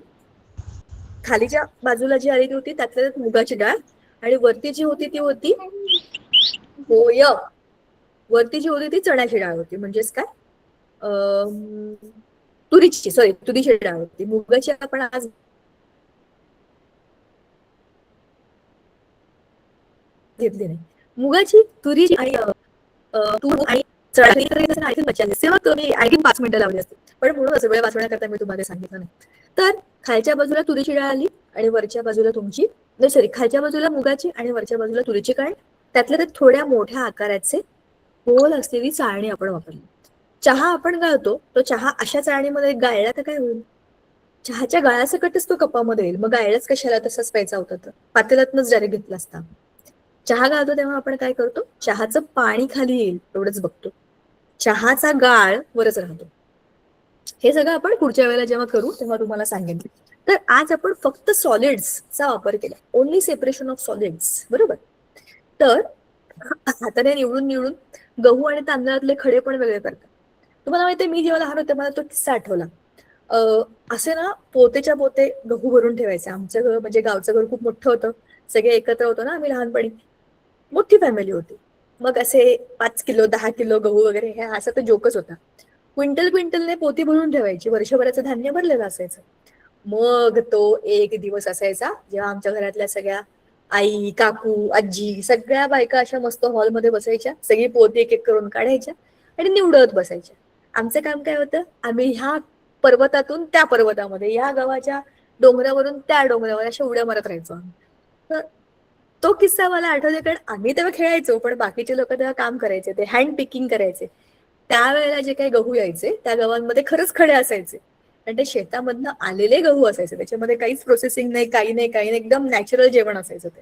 [SPEAKER 1] खालीच्या बाजूला जी आली ती होती त्यातल्या त्यात मुगाची डाळ आणि वरती जी होती ती होती होय, वरती जी होती ती चण्याची डाळ होती. म्हणजेच काय, तुरीची डाळ होती. मुगाची आपण आज घेतली नाही. मुगाची, तुरीची आणि तूर आणि चण्याची मच्छी आली तेव्हा तुम्ही आणखी 5 मिनिटं लावली असते. पण म्हणून असं वेळ वाचवण्याकरता मी तुम्हाला सांगितलं नाही. तर खालच्या बाजूला तुरीची डाळ आली आणि वरच्या बाजूला तुमची खालच्या बाजूला मुगाची आणि वरच्या बाजूला तुरीची डाळ, त्यातल्या त्यात थोड्या मोठ्या आकाराचे गोल असलेली चाळणी आपण वापरली. चहा आपण गाळतो, तो चहा अशा चाळणीमध्ये गाळला तर काय होईल? चहाच्या गाळासकटच तो कपामध्ये येईल. मग गाळलाच कशाला, तसाच प्यायचा होता तर पातेल्यातनच डायरेक्ट घेतला असता. चहा गाळतो तेव्हा आपण काय करतो? चहाचं पाणी खाली येईल एवढंच बघतो, चहाचा गाळ वरच राहतो. हे सगळं आपण पुढच्या वेळेला जेव्हा करू तेव्हा तुम्हाला सांगेन. तर आज आपण फक्त सॉलिड्सचा वापर केला, ओनली सेपरेशन ऑफ सॉलिड्स, बरोबर. तर हाताने निवडून निवडून गहू आणि तांदळातले खडे पण वेगळे करतात. तुम्हाला माहितीये, मी जेव्हा लहान होते मला तो किस्सा आठवला. असे ना पोतेच्या पोते गहू भरून ठेवायचे. आमचं घर म्हणजे गावचं घर खूप मोठं होतं, सगळे एकत्र होतो ना आम्ही लहानपणी, मोठी फॅमिली होती. मग असे 5 किलो 10 किलो गहू वगैरे हे असा तर जोकच होता. क्विंटल क्विंटलने पोती भरून ठेवायची, वर्षभराचं धान्य भरलेलं असायचं. मग तो एक दिवस असायचा जेव्हा आमच्या घरातल्या सगळ्या आई काकू आजी सगळ्या बायका अशा मस्त हॉलमध्ये बसायच्या, सगळी पोती एक एक करून काढायच्या आणि निवडत बसायच्या. आमचं काम काय होतं, आम्ही ह्या पर्वतातून त्या पर्वतामध्ये, या गावाच्या डोंगरावरून त्या डोंगरावर अशा उड्या मारत राहायचो आम्ही. तर तो किस्सा मला आठवतो, कारण आम्ही तेव्हा खेळायचो पण बाकीचे लोक तेव्हा काम करायचे, ते हँड पिकिंग करायचे. त्यावेळेला जे काही गहू यायचे त्या गव्हांमध्ये खरंच खडे असायचे, आणि ते शेतामधनं आलेले गहू असायचे, त्याच्यामध्ये काहीच प्रोसेसिंग नाही, काही नाही काही नाही, एकदम नॅचरल जेवण असायचं ते.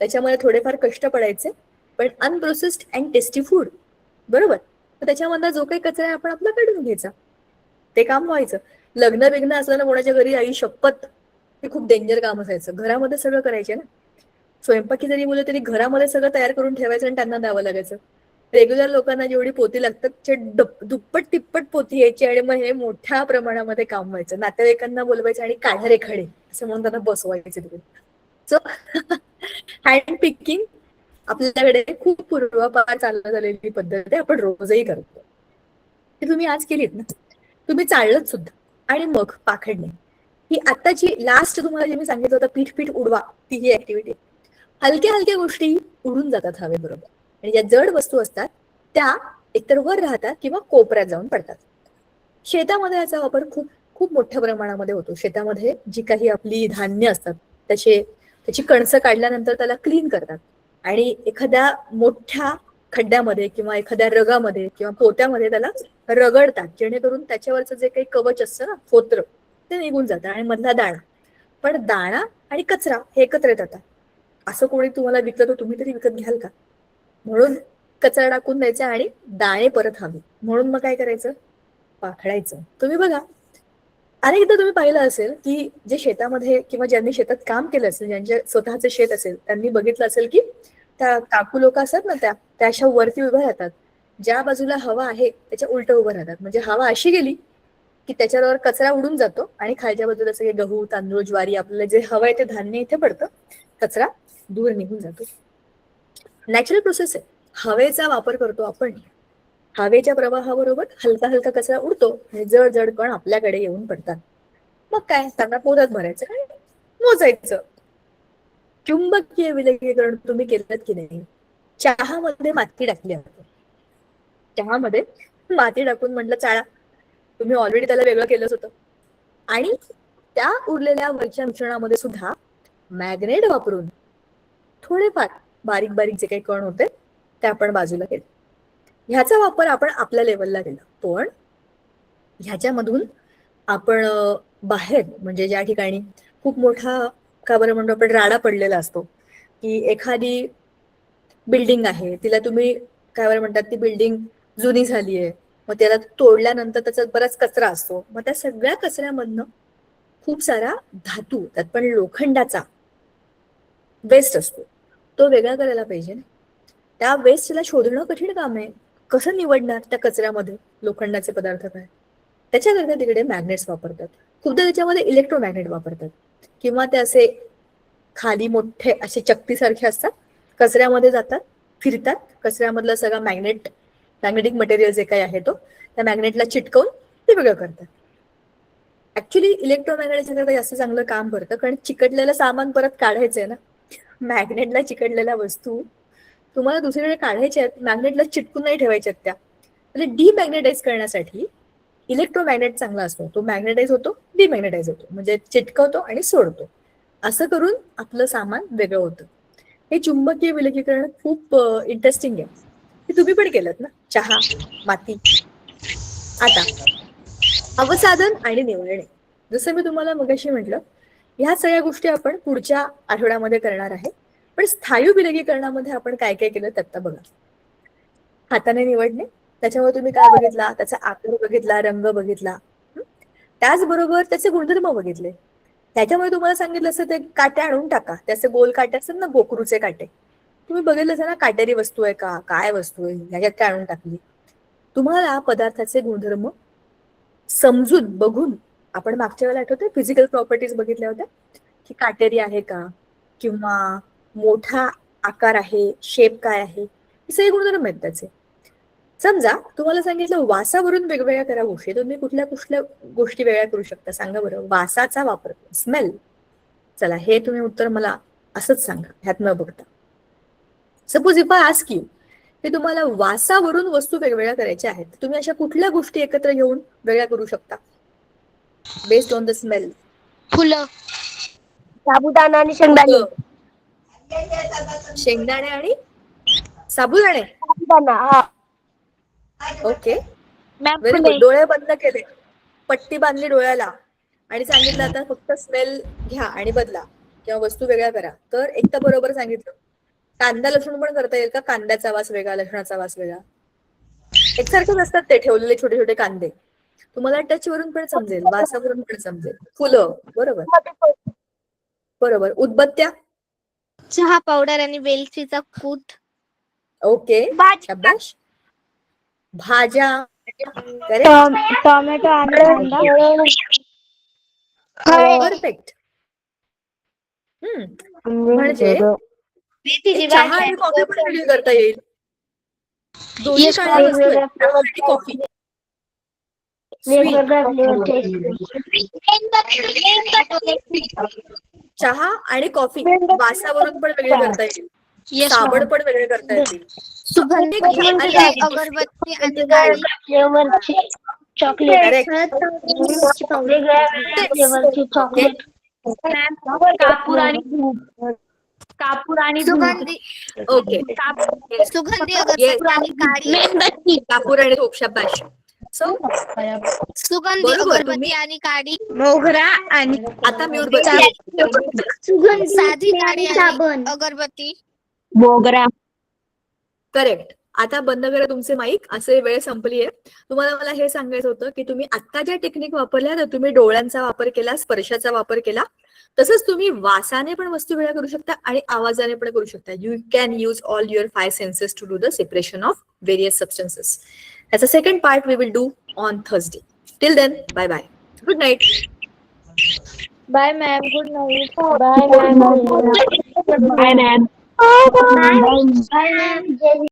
[SPEAKER 1] त्याच्यामध्ये थोडेफार कष्ट पडायचे पण अनप्रोसेस्ड अँड टेस्टी फूड, बरोबर. तर त्याच्यामधला जो काही कचरा आहे आपण आपला काढून घ्यायचा, ते काम व्हायचं. लग्न बिग्न असलं ना कोणाच्या घरी, आई शपथ, ते खूप डेंजर काम असायचं. घरामध्ये सगळं करायचे ना, स्वयंपाकी जरी बोलले तरी घरामध्ये सगळं तयार करून ठेवायचं आणि त्यांना द्यावं लागायचं. रेग्युलर लोकांना जेवढी पोती लागतात ते दुप्पट तिप्पट पोती यायची, आणि मग हे मोठ्या प्रमाणामध्ये काम व्हायचं. नातेवाईकांना बोलवायचं आणि काढा रे खडे असं म्हणून त्यांना बसवायचे तिकडे. सो हँड पिकिंग आपल्याकडे खूप पूर्वापार चालत झालेली पद्धत आहे, आपण रोजही करतो. ती तुम्ही आज केलीत ना, तुम्ही चाललत सुद्धा. आणि मग पाखडणे, ही आताची लास्ट तुम्हाला जे मी सांगितलं होतं पीठ पीठ उडवा, ती ही ऍक्टिव्हिटी. हलक्या हलक्या गोष्टी उडून जातात हवेबरोबर, आणि ज्या जड वस्तू असतात त्या एकतर वर राहतात किंवा कोपऱ्यात जाऊन पडतात. शेतामध्ये याचा वापर खूप खूप मोठ्या प्रमाणामध्ये होतो. शेतामध्ये जी काही आपली धान्य असतात त्याची कणसं काढल्यानंतर त्याला क्लीन करतात आणि एखाद्या मोठ्या खड्ड्यामध्ये किंवा एखाद्या रगामध्ये किंवा पोत्यामध्ये त्याला रगडतात, जेणेकरून त्याच्यावरचं जे काही कवच असतं ना, फोत्र, ते निघून जातं आणि मधला दाणा. पण दाणा आणि कचरा हे एकत्र येतात. असं कोणी तुम्हाला विकलं तर तुम्ही तरी विकत घ्याल का? म्हणून कचरा टाकून द्यायचा आणि दाणे परत हवे. म्हणून मग काय करायचं, पाखडायचं. तुम्ही बघा, अनेकदा तुम्ही पाहिलं असेल की जे शेतामध्ये किंवा ज्यांनी शेतात काम केलं असेल, ज्यांचे स्वतःचे शेत असेल, त्यांनी बघितलं असेल की त्या काकू लोक असतात ना, त्या अशा वरती उभ्या राहतात. ज्या बाजूला हवा आहे त्याच्या उलट उभं राहतात, म्हणजे हवा अशी गेली की त्याच्यावर कचरा उडून जातो आणि खालच्या बाजूला सगळे गहू तांदूळ ज्वारी आपल्याला जे हवं आहे ते धान्य इथे पडतं, कचरा दूर निघून जातो. नॅचरल प्रोसेस आहे. हवेचा वापर करतो आपण, हवेच्या प्रवाहाबरोबर हलका हलका कचरा उडतो आणि जड जड कण आपल्याकडे येऊन पडतात. मग काय, त्यांना पोटात भरायचं काय, मोजायचं. चुंबकीय विलगीकरण तुम्ही केलं की नाही? चहामध्ये माती टाकली आपण, चहामध्ये माती टाकून म्हटलं चाळा, तुम्ही ऑलरेडी त्याला वेगळं केलंच होतं. आणि त्या उरलेल्या वरच्या मिश्रणामध्ये सुद्धा मॅग्नेट वापरून थोडेफार बारीक बारीक जे काही कण होते ते आपण बाजूला केले. ह्याचा वापर आपण आपल्या लेवलला केला, पण ह्याच्यामधून आपण बाहेर, म्हणजे ज्या ठिकाणी खूप मोठा, का बरं म्हणतो आपण, राडा पडलेला असतो, की एखादी बिल्डिंग आहे, तिला तुम्ही काय बरं म्हणतात, ती बिल्डिंग जुनी झाली आहे, मग त्याला तोडल्यानंतर त्याचा बराच कचरा असतो. मग त्या सगळ्या कचऱ्यामधनं खूप सारा धातू, त्यात पण लोखंडाचा वेस्ट असतो, तो वेगळा करायला पाहिजे ना. त्या वेस्टला शोधणं कठीण काम आहे. कसं निवडणार त्या कचऱ्यामध्ये लोखंडाचे पदार्थ काय? त्याच्याकरता तिकडे मॅग्नेट्स वापरतात. खूपदा त्याच्यामध्ये इलेक्ट्रोमॅग्नेट वापरतात, किंवा ते असे खाली मोठे असे चक्तीसारखे असतात, कचऱ्यामध्ये जातात, फिरतात, कचऱ्यामधलं सगळं मॅग्नेटिक मटेरियल जे काही आहे तो त्या मॅग्नेटला चिटकवून ते वेगळं करतात. ऍक्च्युली इलेक्ट्रोमॅग्नेटच्या करता जास्त चांगलं काम करतं, कारण चिकटलेलं सामान परत काढायचंय ना. मॅग्नेटला चिकटलेल्या वस्तू तुम्हाला दुसरीकडे काढायच्या आहेत, मॅग्नेटला चिटकून नाही ठेवायच्या त्या. म्हणजे डिमॅग्नेटाइज करण्यासाठी इलेक्ट्रोमॅग्नेट चांगला असतो, तो मॅग्नेटाइज होतो, डिमॅग्नेटाइज होतो, म्हणजे चिटकवतो आणि सोडतो. असं करून आपलं सामान वेगळं होतं. हे चुंबकीय विलगीकरण खूप इंटरेस्टिंग आहे. हे तुम्ही पण केलं ना, चहा, माती. आता अवसादन आणि निवडणे, जसं मी तुम्हाला मगाशी म्हटलं, ह्या सगळ्या गोष्टी आपण पुढच्या आठवड्यामध्ये करणार आहे. पण स्थायू विलगीकरणामध्ये आपण काय काय केलं त्यात बघा. हाताने निवडणे, त्याच्यामुळे तुम्ही काय बघितला, त्याचा आकार बघितला, रंग बघितला, त्याचबरोबर त्याचे गुणधर्म बघितले. त्याच्यामुळे तुम्हाला सांगितलं असतं ते काटे आणून टाका, त्याचे गोल काटे असतात ना, गोखरूचे काटे. तुम्ही बघितलं असेल ना, काटेरी वस्तू आहे का, काय वस्तू आहे, ह्याच्यात काय आणून टाकली. तुम्हाला पदार्थाचे गुणधर्म समजून बघून, आपण मागच्या वेळेला आठवतंय फिजिकल प्रॉपर्टीज बघितल्या होत्या की काटेरी आहे का, किंवा मोठा आकार आहे, शेप काय आहे, हे सगळे गुणधर्म आहेत त्याचे. समजा तुम्हाला सांगितलं वासावरून वेगवेगळ्या करा गोष्टी, तुम्ही कुठल्या कुठल्या गोष्टी वेगळ्या करू शकता सांगा बरं. वासाचा वापर, स्मेल. चला हे तुम्ही उत्तर मला असंच सांगा ह्यात न बघता. Suppose if I ask you की तुम्हाला वासावरून वस्तू वेगवेगळ्या करायच्या आहेत, तुम्ही अशा कुठल्या गोष्टी एकत्र घेऊन वेगळ्या करू शकता बेस्ड ऑन द स्मेल?
[SPEAKER 2] फुलं, साबुदाणा आणि शेंगदाणे.
[SPEAKER 1] शेंगदाणे आणि साबुदाणे.
[SPEAKER 2] साबुदाणा, हा.
[SPEAKER 1] Okay,
[SPEAKER 2] ma'am
[SPEAKER 1] very good. डोळे बंद केले, पट्टी बांधली डोळ्याला आणि सांगितलं आता फक्त स्मेल घ्या आणि बदला किंवा वस्तू वेगळ्या करा, तर एक तर बरोबर सांगितलं. कांदा लसूण पण करता येईल का? कांद्याचा वास वेगळा, लसणाचा वास वेगळा. एकसारखेच असतात ते ठेवलेले छोटे छोटे कांदे. तुम्हाला टच वरून पण समजेल, वासावरून पण समजेल. फुलं, बरोबर बरोबर. उदबत्त्या,
[SPEAKER 2] चहा पावडर आणि वेलचीचा कूट.
[SPEAKER 1] ओके, शाबाश. भाज्या, करेक्ट,
[SPEAKER 3] टोमॅटो आणि कांदा.
[SPEAKER 1] परफेक्ट. म्हणजे चहा आणि कॉफी पण वेगळी करता येईल. दोन्ही
[SPEAKER 2] Yes,
[SPEAKER 1] काळ्या वस्तू आहेत, चहा आणि कॉफी. चहा आणि कॉफी वासावरून पण वेगळे करता येईल,
[SPEAKER 2] Yes,
[SPEAKER 1] साबण पण वेगळे करता येतील.
[SPEAKER 2] सुगंधी
[SPEAKER 1] आणि
[SPEAKER 2] अगरबत्ती आणि काडी.
[SPEAKER 3] चॉकलेट.
[SPEAKER 1] चॉकलेट.
[SPEAKER 3] कापूर आणि धूप. कापूर आणि
[SPEAKER 2] सुगंधी
[SPEAKER 1] ओके,
[SPEAKER 2] सुगंधी अगरबत्ती आणि काडी.
[SPEAKER 1] कापूर आणि धूप, शाबाश. सो
[SPEAKER 2] सुगंधी
[SPEAKER 1] बरोबर,
[SPEAKER 2] अगरबत्ती
[SPEAKER 1] तुम्ही-
[SPEAKER 2] आणि काडी. मोगरा आणि
[SPEAKER 1] आता म्यूट बस.
[SPEAKER 2] साधी काडी आणि अगरबत्ती.
[SPEAKER 3] मोगरा.
[SPEAKER 1] करेक्ट. आता बंद करा तुमचे माईक, असे वेळ संपली आहे. तुम्हाला मला हे सांगायचं होतं की तुम्ही आता ज्या टेक्निक वापरल्या ना, तुम्ही डोळ्यांचा वापर केला, स्पर्शाचा वापर केला, तसंच तुम्ही वासाने पण वस्तू वेगळ्या करू शकता आणि आवाजाने पण करू शकता. You can use all your 5 senses to do the separation of various substances. याचा second part we will do on Thursday. Till then, bye bye, good night.
[SPEAKER 3] Bye ma'am, good night. Bye ma'am.
[SPEAKER 6] Bye ma'am.
[SPEAKER 3] Bye ma'am.